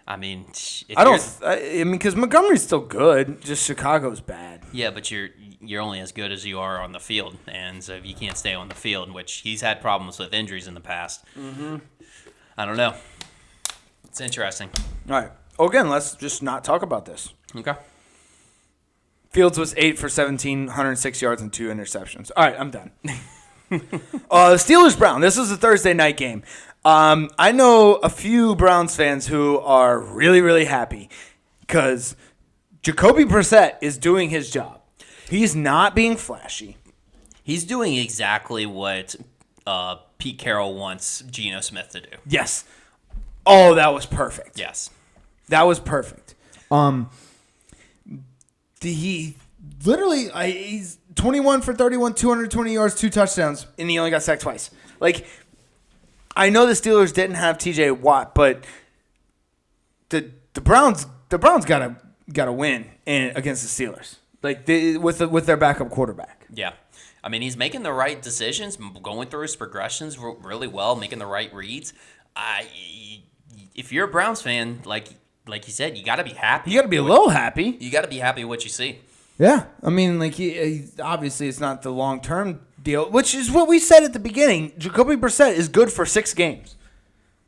I mean, because Montgomery's still good. Just Chicago's bad. Yeah, but you're only as good as you are on the field, and so if you can't stay on the field, which he's had problems with injuries in the past. Mm-hmm. I don't know. It's interesting. All right. Well, again, let's just not talk about this. Okay. Fields was 8 for 17, 106 yards and 2 interceptions. All right, I'm done. Steelers-Brown. This is a Thursday night game. I know a few Browns fans who are really, really happy because Jacoby Brissett is doing his job. He's not being flashy. He's doing exactly what Pete Carroll wants Geno Smith to do. Yes. Oh, that was perfect. Yes. That was perfect. He literally, he's 21 for 31, 220 yards, 2 touchdowns, and he only got sacked twice. Like, I know the Steelers didn't have T.J. Watt, but the Browns gotta win against the Steelers. Like with their backup quarterback. Yeah. I mean, he's making the right decisions, going through his progressions really well, making the right reads. If you're a Browns fan, like you said, you got to be happy. You got to be a little happy. You got to be happy with what you see. Yeah. I mean, like, he obviously it's not the long-term deal, which is what we said at the beginning. Jacoby Brissett is good for 6 games.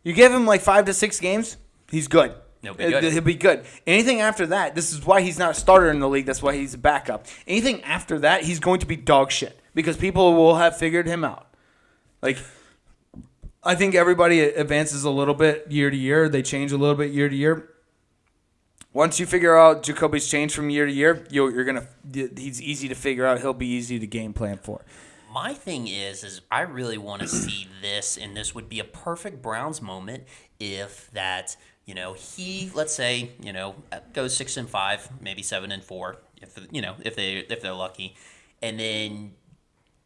You give him like 5 to 6 games, he's good. He'll be good. He'll be good. Anything after that, this is why he's not a starter in the league. That's why he's a backup. Anything after that, he's going to be dog shit because people will have figured him out. Like, I think everybody advances a little bit year to year. They change a little bit year to year. Once you figure out Jacoby's change from year to year, he's easy to figure out. He'll be easy to game plan for. My thing is I really want to see this, and this would be a perfect Browns moment if that, he, let's say, goes 6-5, maybe 7-4, if they're lucky, and then,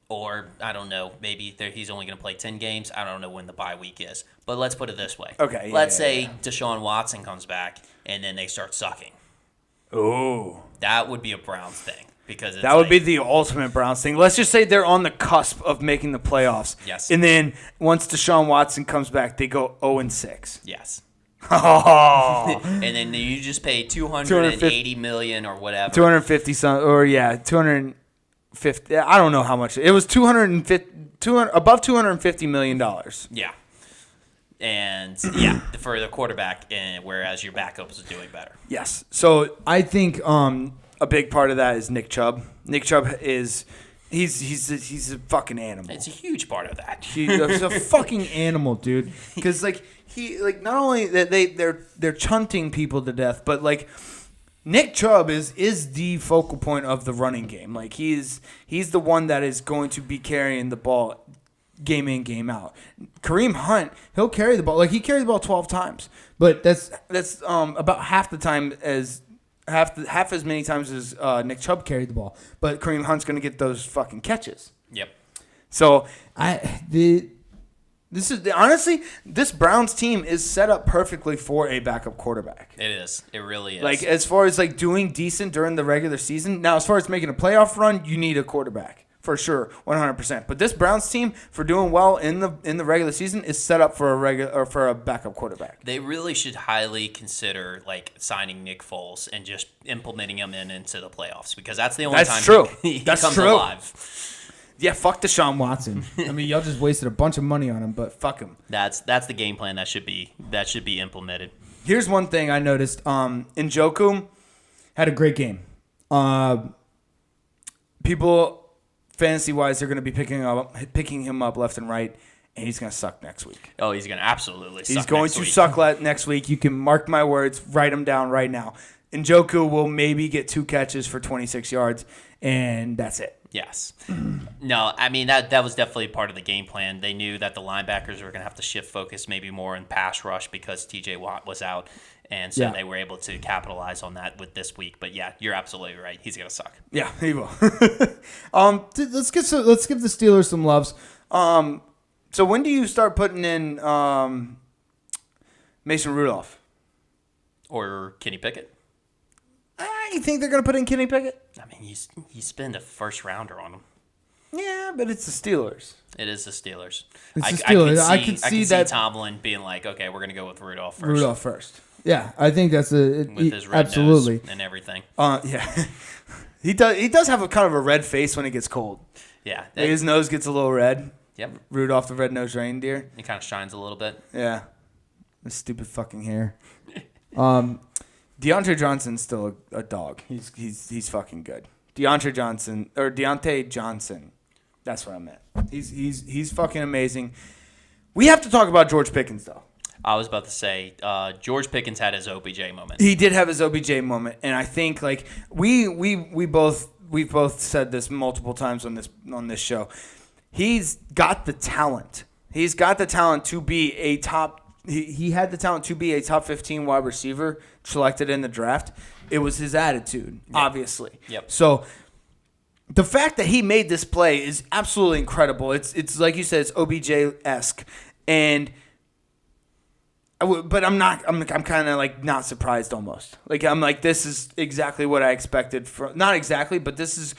or I don't know, maybe he's only going to play 10 games. I don't know when the bye week is, but let's put it this way. Okay. Let's say Deshaun Watson comes back, and then they start sucking. Oh, that would be a Browns thing. Because that would be the ultimate Browns thing. Let's just say they're on the cusp of making the playoffs. Yes. And then once Deshaun Watson comes back, they go 0-6. Yes. Oh. And then you just pay $280 million or whatever. 250 some, or 250. I don't know how much it was. Above $250 million. Yeah. And for the quarterback, whereas your backup is doing better. Yes. So I think a big part of that is Nick Chubb. Nick Chubb is he's a fucking animal. It's a huge part of that. He's a fucking animal, dude. Because not only that they're chunting people to death, but like Nick Chubb is the focal point of the running game. Like he's the one that is going to be carrying the ball game in, game out. Kareem Hunt, he'll carry the ball. Like he carried the ball 12 times, but that's about half the time as. Half as many times as Nick Chubb carried the ball, but Kareem Hunt's going to get those fucking catches. Yep. So honestly, this Browns team is set up perfectly for a backup quarterback. It is. It really is. Like as far as like doing decent during the regular season. Now, as far as making a playoff run, you need a quarterback. For sure, 100%. But this Browns team, for doing well in the regular season, is set up for a backup quarterback. They really should highly consider signing Nick Foles and just implementing him into the playoffs because that's the only time he comes alive. Yeah, fuck Deshaun Watson. I mean, y'all just wasted a bunch of money on him, but fuck him. That's the game plan that should be implemented. Here's one thing I noticed. Njoku had a great game. People. Fantasy-wise, they're going to be picking him up left and right, and he's going to suck next week. Oh, he's going to absolutely suck. He's going to suck next week. You can mark my words, write them down right now. Njoku will maybe get 2 catches for 26 yards, and that's it. Yes. No, I mean, that was definitely part of the game plan. They knew that the linebackers were going to have to shift focus maybe more in pass rush because T.J. Watt was out. And so they were able to capitalize on that with this week. But yeah, you're absolutely right. He's gonna suck. Yeah, he will. Let's give the Steelers some loves. So when do you start putting in Mason Rudolph or Kenny Pickett? You think they're gonna put in Kenny Pickett? I mean, you spend a first rounder on him. Yeah, but it's the Steelers. It is the Steelers. It's the Steelers. I can see Tomlin being like, okay, we're gonna go with Rudolph first. Yeah, I think that's with his red nose and everything. Yeah, he does have a kind of a red face when it gets cold. Yeah, his nose gets a little red. Yep, Rudolph the red-nosed reindeer. It kind of shines a little bit. Yeah, the stupid fucking hair. Deontay Johnson's still a dog. He's fucking good. Deontay Johnson. That's what I meant. He's fucking amazing. We have to talk about George Pickens though. I was about to say, George Pickens had his OBJ moment. He did have his OBJ moment, and I think like we've both said this multiple times on this show. He's got the talent. He's got the talent to be a top. He had the talent to be a top 15 wide receiver selected in the draft. It was his attitude, obviously. Yep. So the fact that he made this play is absolutely incredible. It's like you said, it's OBJ-esque, but I'm kind of like not surprised almost. Like I'm like, this is exactly what I expected from. Not exactly, but this is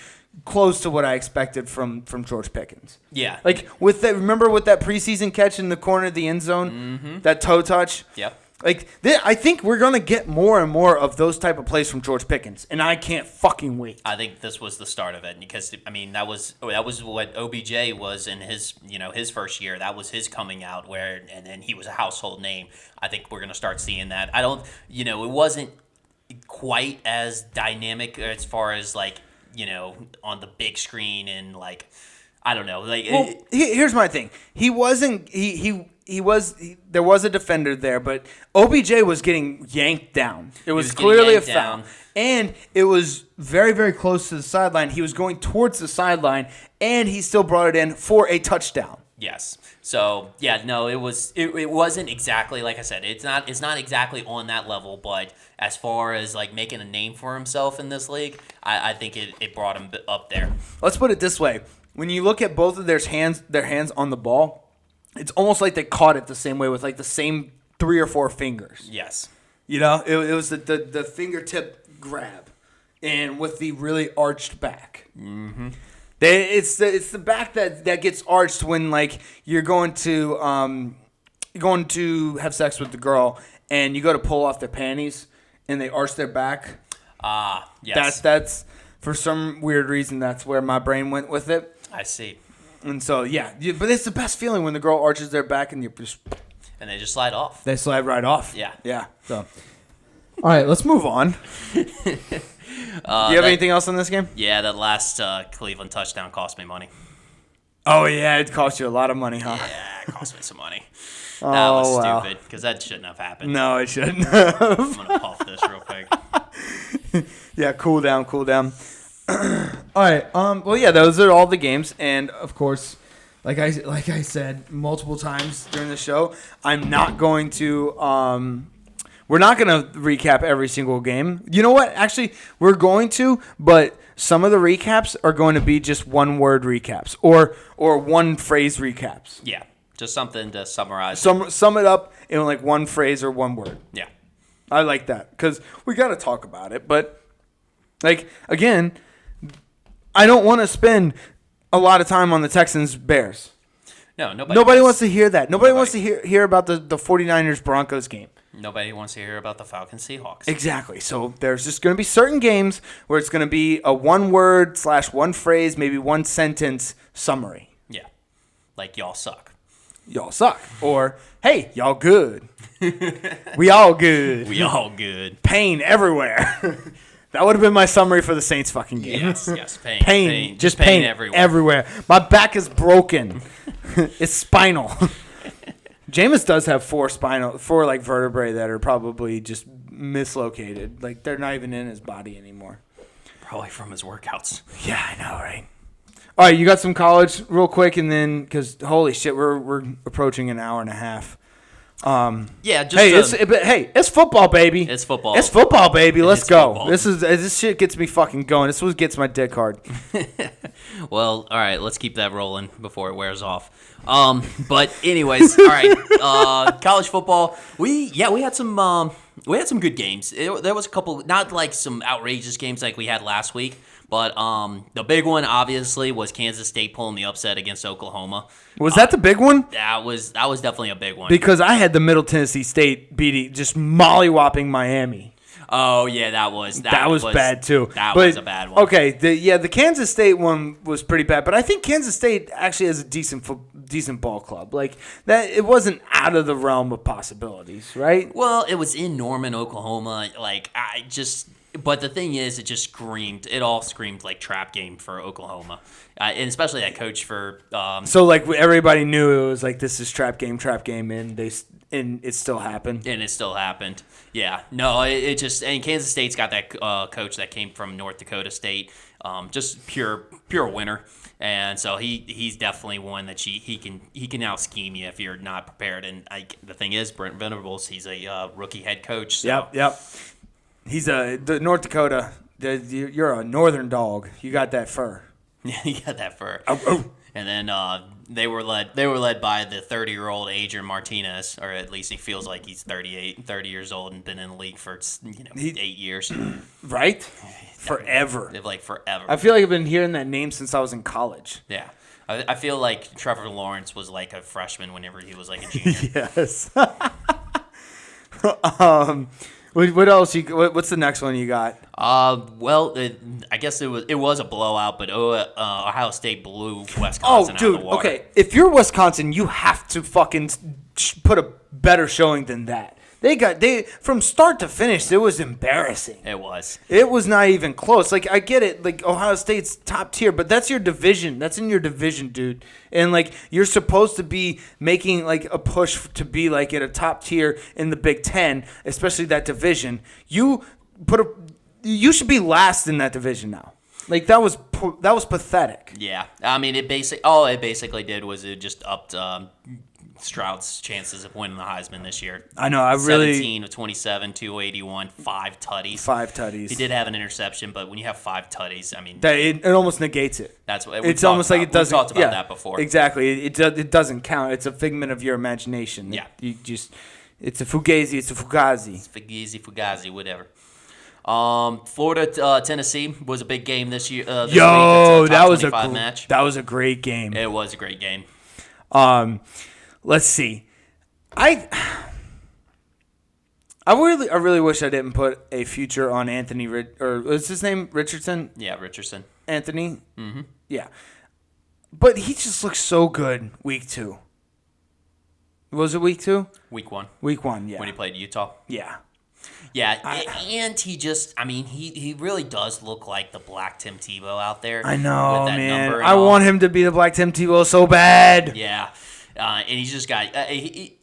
close to what I expected from George Pickens. Yeah. Like remember with that preseason catch in the corner of the end zone, that toe touch. Yep. Like I think we're gonna get more and more of those type of plays from George Pickens, and I can't fucking wait. I think this was the start of it because I mean that was what OBJ was in his first year. That was his coming out and then he was a household name. I think we're gonna start seeing that. I don't it wasn't quite as dynamic as far as like on the big screen and like I don't know like. Well, here's my thing. He wasn't there was a defender there, but OBJ was getting yanked down. It was clearly a foul. And it was very, very close to the sideline. He was going towards the sideline, and he still brought it in for a touchdown. Yes. So, yeah, no, it wasn't exactly, like I said, it's not exactly on that level, but as far as, like, making a name for himself in this league, I think it brought him up there. Let's put it this way. When you look at both of their hands on the ball, it's almost like they caught it the same way with like the same 3 or 4 fingers. Yes. It was the fingertip grab, and with the really arched back. Mm-hmm. It's the back that gets arched when like you're going to have sex with the girl and you go to pull off their panties and they arch their back. Yes. That's for some weird reason that's where my brain went with it. I see. And so, but it's the best feeling when the girl arches their back and and they just slide off. They slide right off. Yeah. Yeah. So, all right, let's move on. Do you have anything else on this game? Yeah, that last Cleveland touchdown cost me money. Oh, yeah, it cost you a lot of money, huh? Yeah, it cost me some money. That was stupid because that shouldn't have happened. No, it shouldn't have. I'm going to puff this real quick. Yeah, cool down. All right. Well, yeah, those are all the games, and of course, like I said multiple times during the show, I'm not going to. We're not going to recap every single game. You know what? Actually, we're going to, but some of the recaps are going to be just one-word recaps or one-phrase recaps. Yeah, just something to summarize. Sum it up in like one phrase or one word. Yeah, I like that because we got to talk about it, but like again. I don't want to spend a lot of time on the Texans-Bears. No, nobody wants to hear that. Nobody wants to hear about the 49ers-Broncos game. Nobody wants to hear about the Falcons-Seahawks. Exactly. So there's just going to be certain games where it's going to be a one-word / one phrase, maybe one sentence summary. Yeah. Like, y'all suck. Y'all suck. Or, hey, y'all good. We all good. We all good. Pain everywhere. That would have been my summary for the Saints fucking game. Yes, pain. Pain. Just pain everywhere. My back is broken. It's spinal. Jameis does have 4 like vertebrae that are probably just mislocated. Like they're not even in his body anymore. Probably from his workouts. Yeah, I know, right? All right, you got some college real quick, and then because holy shit, we're approaching an hour and a half. Yeah, just it's football, baby. It's football. It's football, baby. Let's go. Football. This shit gets me fucking going. This is what gets my dick hard. Well, all right, let's keep that rolling before it wears off. But anyways, all right, college football. We had some good games. There was a couple, not like some outrageous games like we had last week. But the big one, obviously, was Kansas State pulling the upset against Oklahoma. Was that the big one? That was definitely a big one. Because I had the Middle Tennessee State beating, just mollywhopping Miami. Oh, yeah, that was bad, too. That was a bad one. Okay, the Kansas State one was pretty bad. But I think Kansas State actually has a decent ball club. Like, that, it wasn't out of the realm of possibilities, right? Well, it was in Norman, Oklahoma. Like, But the thing is, it all screamed like trap game for Oklahoma. And especially that coach for... So, like, everybody knew it was like, this is trap game, and and it still happened. Yeah. No, it just, and Kansas State's got that coach that came from North Dakota State, just pure winner. And so he's definitely one that he can out scheme you if you're not prepared. And the thing is, Brent Venables, he's a rookie head coach. So. Yep. He's the North Dakota. You're a northern dog. You got that fur. Yeah, you got that fur. Oh. And then they were led by the 30-year-old Adrian Martinez, or at least he feels like he's 30 years old and been in the league for 8 years. Right? Forever. Like forever. I feel like I've been hearing that name since I was in college. Yeah. I feel like Trevor Lawrence was like a freshman whenever he was like a junior. Yes. What else? What's the next one you got? Well, I guess it was a blowout, but Ohio State blew Wisconsin out of the water. Okay. If you're Wisconsin, you have to fucking put a better showing than that. They from start to finish, it was embarrassing. It was. It was not even close. Like, I get it. Like, Ohio State's top tier, but that's your division. That's in your division, dude. And, like, you're supposed to be making, like, a push to be, like, at a top tier in the Big Ten, especially that division. You should be last in that division now. Like, that was pathetic. Yeah. I mean, all it basically did was it just upped Stroud's chances of winning the Heisman this year. I know. 17 of 27, 281, 5 tutties. 5 tutties. He did have an interception, but when you have 5 tutties, I mean, it almost negates it. That's what it's almost like it doesn't. We talked about that before. Exactly. It doesn't count. It's a figment of your imagination. Yeah. It's a fugazi. It's a fugazi. It's fugazi, whatever. Florida, Tennessee was a big game this year. This week. That was match. That was a great game. It was a great game. Let's see. I really wish I didn't put a future on Anthony or what's his name? Richardson? Yeah, Richardson. Anthony? Mm-hmm. Yeah. But he just looks so good week 2. Was it week 2? Week 1. Week 1, yeah. When he played Utah. Yeah. Yeah, and he really does look like the Black Tim Tebow out there. I know, with that man. number I want him to be the Black Tim Tebow so bad. Yeah. And he's just got.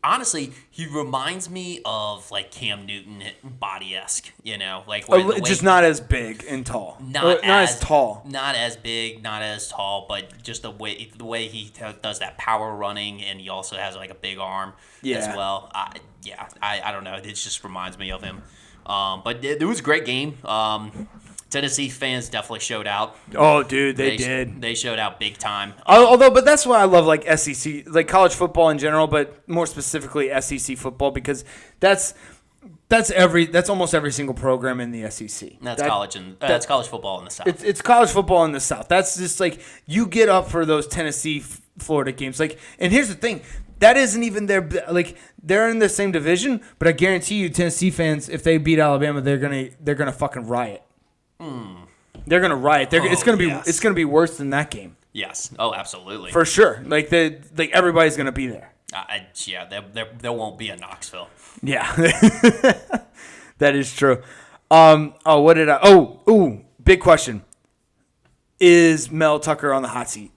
Honestly, he reminds me of like Cam Newton, body-esque. Like just not as big and tall. Not as tall. Not as big, not as tall, but just the way he does that power running, and he also has like a big arm as well. I don't know. It just reminds me of him. But it was a great game. Tennessee fans definitely showed out. Oh, dude, they did. They showed out big time. But that's why I love like SEC, like college football in general, but more specifically SEC football because that's almost every single program in the SEC. That's college football in the South. It's college football in the South. That's just like you get up for those Tennessee Florida games. Like, and here's the thing. That isn't even their like they're in the same division, but I guarantee you Tennessee fans, if they beat Alabama, they're gonna fucking riot. They're gonna riot. It's gonna be worse than that game. Yes. Oh, absolutely. For sure. Like everybody's gonna be there. There won't be a Knoxville. Yeah, that is true. What did I? Big question. Is Mel Tucker on the hot seat?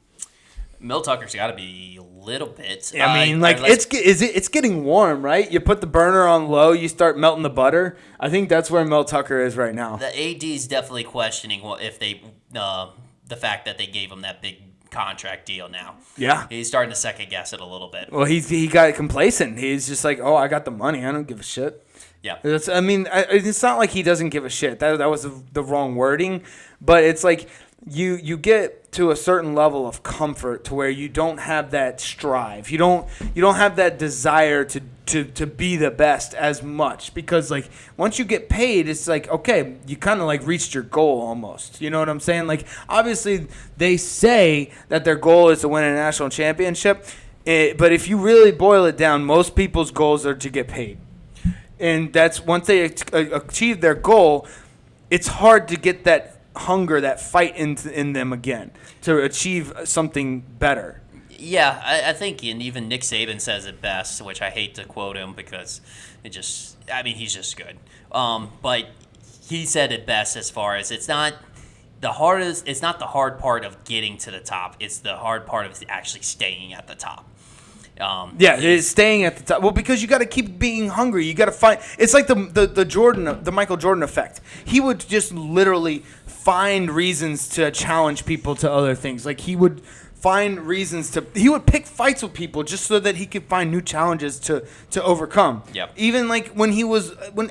Mel Tucker's got to be a little bit. I mean, it's getting warm, right? You put the burner on low, you start melting the butter. I think that's where Mel Tucker is right now. The AD is definitely questioning if they the fact that they gave him that big contract deal now. Yeah, he's starting to second guess it a little bit. Well, he got complacent. He's just like, I got the money. I don't give a shit. Yeah, it's not like he doesn't give a shit. That was the wrong wording, but it's like. You get to a certain level of comfort to where you don't have that strive. You don't have that desire to be the best as much because like once you get paid, it's like okay, you kind of like reached your goal almost. You know what I'm saying? Like obviously they say that their goal is to win a national championship, but if you really boil it down, most people's goals are to get paid, and that's once they achieve their goal, it's hard to get that hunger, that fight in them again to achieve something better. Yeah, I think, and even Nick Saban says it best, which I hate to quote him because he's just good. But he said it best as far as it's not the hard part of getting to the top. It's the hard part of actually staying at the top. It's staying at the top. Well, because you got to keep being hungry. You got to find. It's like the Michael Jordan effect. He would just literally find reasons to challenge people to other things. Like he would find reasons to. He would pick fights with people just so that he could find new challenges to overcome. Yep. Even like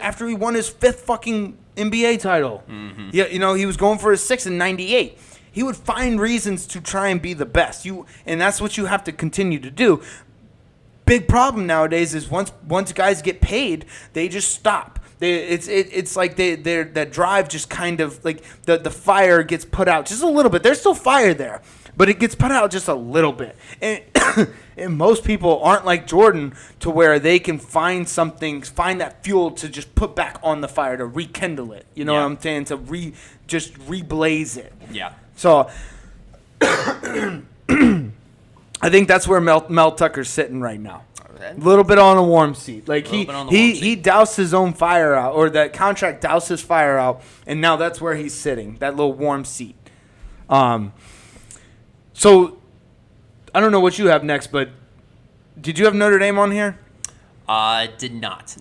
after he won his 5th fucking NBA title. Mm-hmm. Yeah, he was going for his 6th in '98. He would find reasons to try and be the best. And that's what you have to continue to do. Big problem nowadays is once guys get paid, they just stop. It's like that drive just kind of like the fire gets put out just a little bit. There's still fire there, but it gets put out just a little bit. And and most people aren't like Jordan to where they can find that fuel to just put back on the fire, to rekindle it. You know what I'm saying? To just reblaze it. Yeah. So I think that's where Mel Tucker's sitting right now. A little bit on a warm seat. Like he doused his own fire out, or that contract doused his fire out, and now that's where he's sitting, that little warm seat. So I don't know what you have next, but did you have Notre Dame on here? Did not.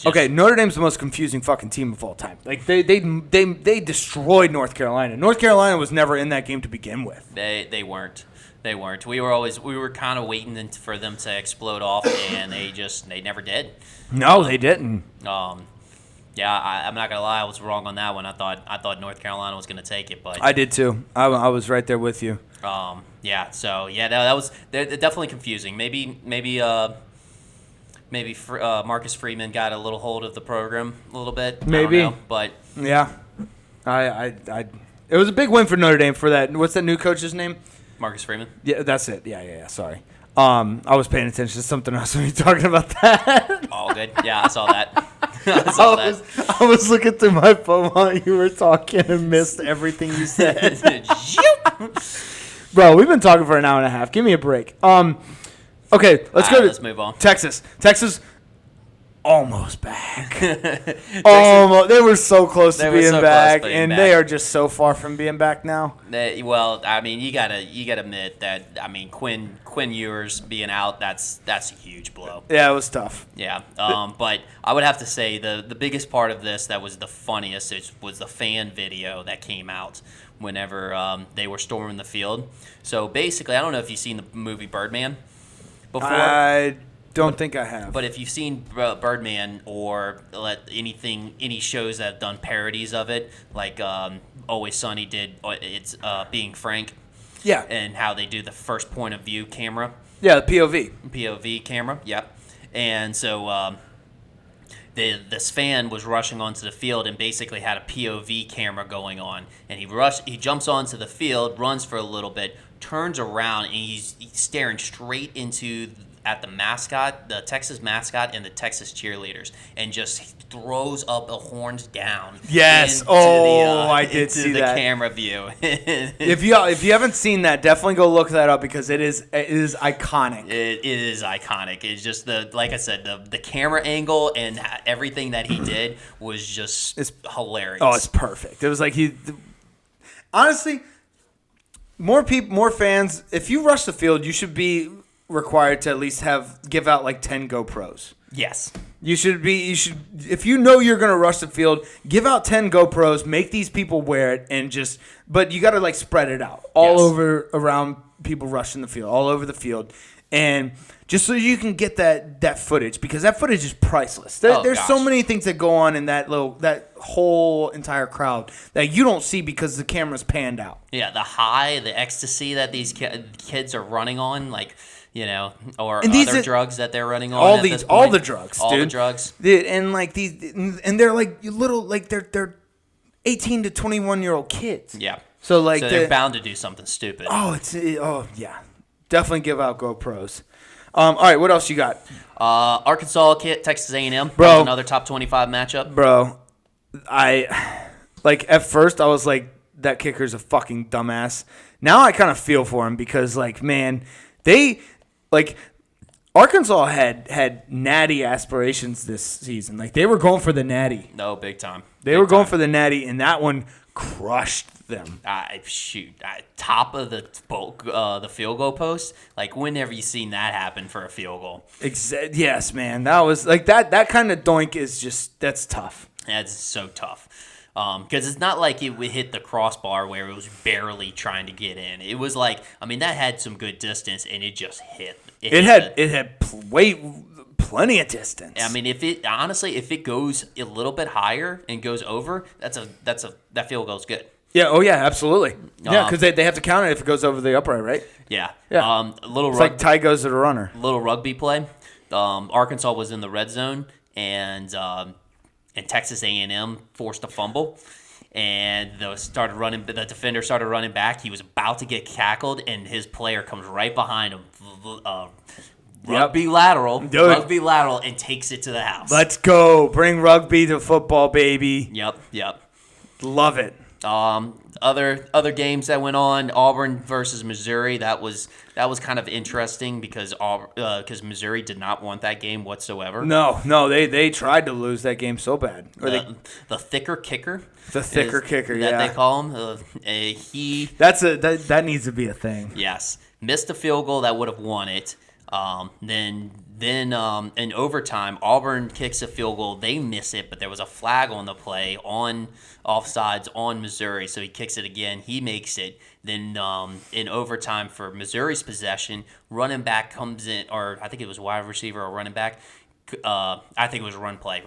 Okay, Notre Dame's the most confusing fucking team of all time. Like they destroyed North Carolina. North Carolina was never in that game to begin with. They weren't. They weren't. We were kind of waiting for them to explode off, and they never did. No, they didn't. I'm not gonna lie, I was wrong on that one. I thought North Carolina was gonna take it, but I did too. I was right there with you. That was they're definitely confusing. Maybe Marcus Freeman got a little hold of the program a little bit. Maybe, I don't know, but yeah, I it was a big win for Notre Dame for that. What's that new coach's name? Marcus Freeman. Yeah, that's it. Yeah. Sorry. I was paying attention to something else when you were talking about that. All good. Yeah, I saw that. I was looking through my phone while you were talking and missed everything you said. Bro, we've been talking for an hour and a half. Give me a break. Okay, let's move on. Texas. Almost back. Almost. They were so close to being back, and they are just so far from being back now. You gotta admit that. I mean, Quinn Ewers being out, that's a huge blow. Yeah, it was tough. Yeah. But I would have to say the biggest part of this that was the funniest was the fan video that came out whenever they were storming the field. So basically, I don't know if you've seen the movie Birdman before. I don't think I have. But if you've seen Birdman or any shows that have done parodies of it, like Always Sunny did, it's Being Frank. Yeah. And how they do the first point of view camera. Yeah, the POV. POV camera, yep. And so this fan was rushing onto the field and basically had a POV camera going on. And he jumps onto the field, runs for a little bit, turns around, and he's staring straight at the mascot, the Texas mascot, and the Texas cheerleaders, and just throws up a horns down. Yes. I did see that. The camera view. If you haven't seen that, definitely go look that up because it is iconic. It is iconic. It's just like I said, the camera angle and everything that he did was just hilarious. Oh, it's perfect. It was like honestly, more fans. If you rush the field, you should be required to at least give out like 10 GoPros. Yes. You should if you know you're going to rush the field, give out 10 GoPros, make these people wear it, and but you got to like spread it out all over around people rushing the field, all over the field. And just so you can get that footage, because that footage is priceless. There's so many things that go on in that whole entire crowd that you don't see because the camera's panned out. Yeah, the ecstasy that these kids are running on, like, or other drugs that they're running on. All the drugs, all dude. The drugs, and like and they're like little, like they're 18 to 21-year-old kids. Yeah. So they're bound to do something stupid. Yeah. Definitely give out GoPros. All right, what else you got? Arkansas, Texas A&M. Bro, another top 25 matchup. Bro, at first I was like, that kicker's a fucking dumbass. Now I kind of feel for him because, like, man, Arkansas had natty aspirations this season. Like, they were going for the natty. No, big time. They were going for the natty, and that one crushed them. Top of the field goal post. Like, whenever you seen that happen for a field goal? Yes, man. That was like that kind of doink is just that's tough. That's so tough. Because it's not like it would hit the crossbar where it was barely trying to get in. It was like, I mean, that had some good distance, and it just hit. It had plenty of distance. I mean, if it goes a little bit higher and goes over, that field goal's good. Yeah. Oh yeah. Absolutely. Yeah, because they have to count it if it goes over the upright, right? Yeah. Yeah. It's like tie goes to the runner. Little rugby play. Arkansas was in the red zone, and Texas A&M forced a fumble, and the defender started running back. He was about to get tackled, and his player comes right behind him, rugby lateral, and takes it to the house. Let's go. Bring rugby to football, baby. Yep. Love it. Other games that went on, Auburn versus Missouri. That was kind of interesting because Missouri did not want that game whatsoever. No, they tried to lose that game so bad. The thicker kicker. The thicker kicker, that yeah. they call him. That needs to be a thing. Yes, missed a field goal that would have won it. Then in overtime, Auburn kicks a field goal. They miss it, but there was a flag on the play on offsides on Missouri, so he kicks it again. He makes it. Then in overtime for Missouri's possession, running back comes in, or I think it was wide receiver or running back. I think it was run play,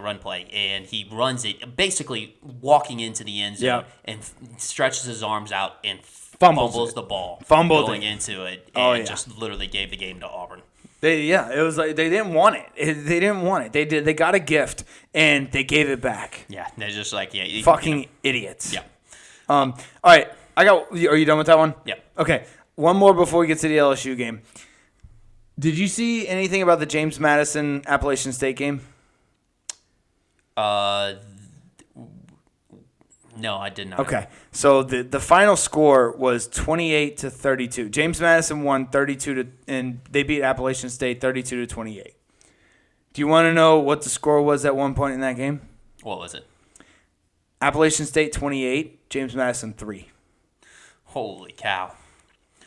and he runs it, basically walking into the end zone and stretches his arms out and fumbles the ball, going into it, and just literally gave the game to Auburn. It was like they didn't want it. They didn't want it. They got a gift and they gave it back. Yeah, they're just like fucking idiots. Yeah. All right, are you done with that one? Yeah. Okay, one more before we get to the LSU game. Did you see anything about the James Madison Appalachian State game? No, I did not. Okay, so the final score was 28-32. James Madison won 32 and they beat Appalachian State 32-28. Do you want to know what the score was at one point in that game? What was it? Appalachian State 28, James Madison 3. Holy cow!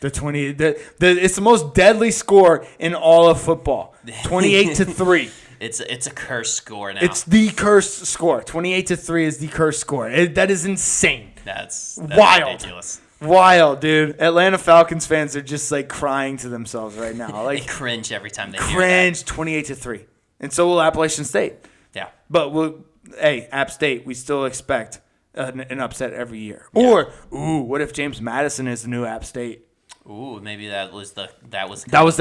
It's the most deadly score in all of football. 28-3. It's a cursed score now. It's the cursed score. 28-3 is the cursed score. That is insane. That's wild. Ridiculous. Wild, dude. Atlanta Falcons fans are just like crying to themselves right now. Like they cringe every time they cringe. 28-3, and so will Appalachian State. Yeah, but App State, we still expect an upset every year. Yeah. Or what if James Madison is the new App State? Ooh, maybe that was their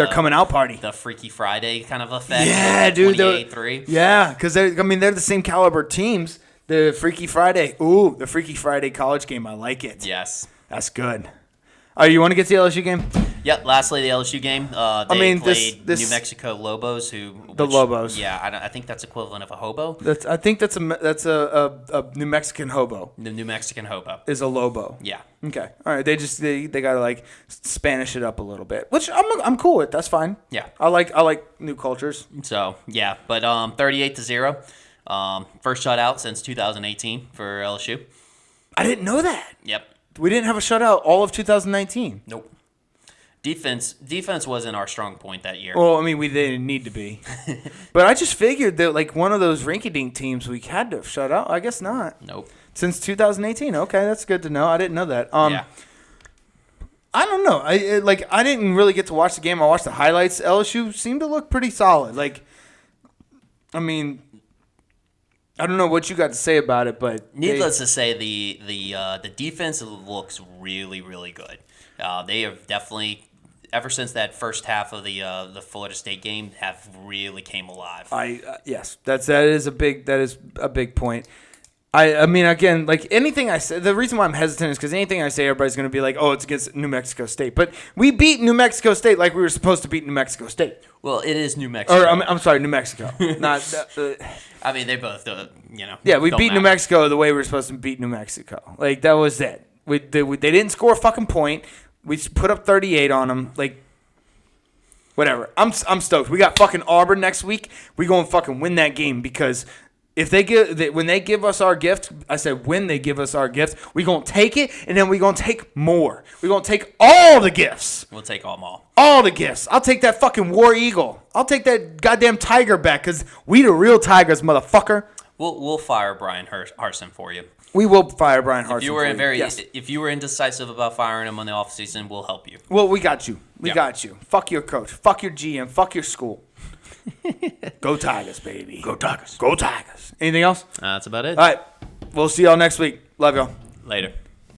coming out party, the Freaky Friday kind of effect. Yeah, dude. 28-3. Yeah, because they're the same caliber teams. The Freaky Friday. Ooh, the Freaky Friday college game. I like it. Yes, that's good. All right, you want to get to the LSU game? Yep. Lastly, the LSU game. They played New Mexico Lobos. Lobos. Yeah, I think that's equivalent of a hobo. I think that's a New Mexican hobo. The New Mexican hobo is a lobo. Yeah. Okay. All right. They gotta like Spanish it up a little bit, which I'm cool with. That's fine. Yeah. I like new cultures. So yeah, but 38-0, first shutout since 2018 for LSU. I didn't know that. Yep. We didn't have a shutout all of 2019. Nope. Defense wasn't our strong point that year. Well, I mean, we didn't need to be. But I just figured that, like, one of those rinky-dink teams we had to have shut out. I guess not. Nope. Since 2018. Okay, that's good to know. I didn't know that. Yeah. I don't know. I didn't really get to watch the game. I watched the highlights. LSU seemed to look pretty solid. Like, I mean, I don't know what you got to say about it, but needless to say, the defense looks really, really good. They have definitely, ever since that first half of the Florida State game, have really came alive. Yes, that is a big point. I mean, again, like anything I say, the reason why I'm hesitant is because anything I say, everybody's going to be like, oh, it's against New Mexico State. But we beat New Mexico State like we were supposed to beat New Mexico State. Well, it is New Mexico. Or I'm sorry, New Mexico. Not. I mean, they both, Yeah, we beat New Mexico the way we were supposed to beat New Mexico. Like that was it. They didn't score a fucking point. We put up 38 on them. Like, whatever. I'm stoked. We got fucking Auburn next week. We going to fucking win that game because when they give us our gift, I said when they give us our gift, we gonna take it, and then we gonna take more. We gonna take all the gifts. We'll take them all. All the gifts. I'll take that fucking war eagle. I'll take that goddamn tiger back, because we the real tigers, motherfucker. We'll fire Brian Harsin for you. We will fire Brian Harsin. If you were indecisive about firing him on the offseason, we'll help you. Well, we got you. We got you. Fuck your coach. Fuck your GM. Fuck your school. Go Tigers, baby. Go Tigers. Go Tigers. Anything else? That's about it. All right. We'll see y'all next week. Love y'all. Later.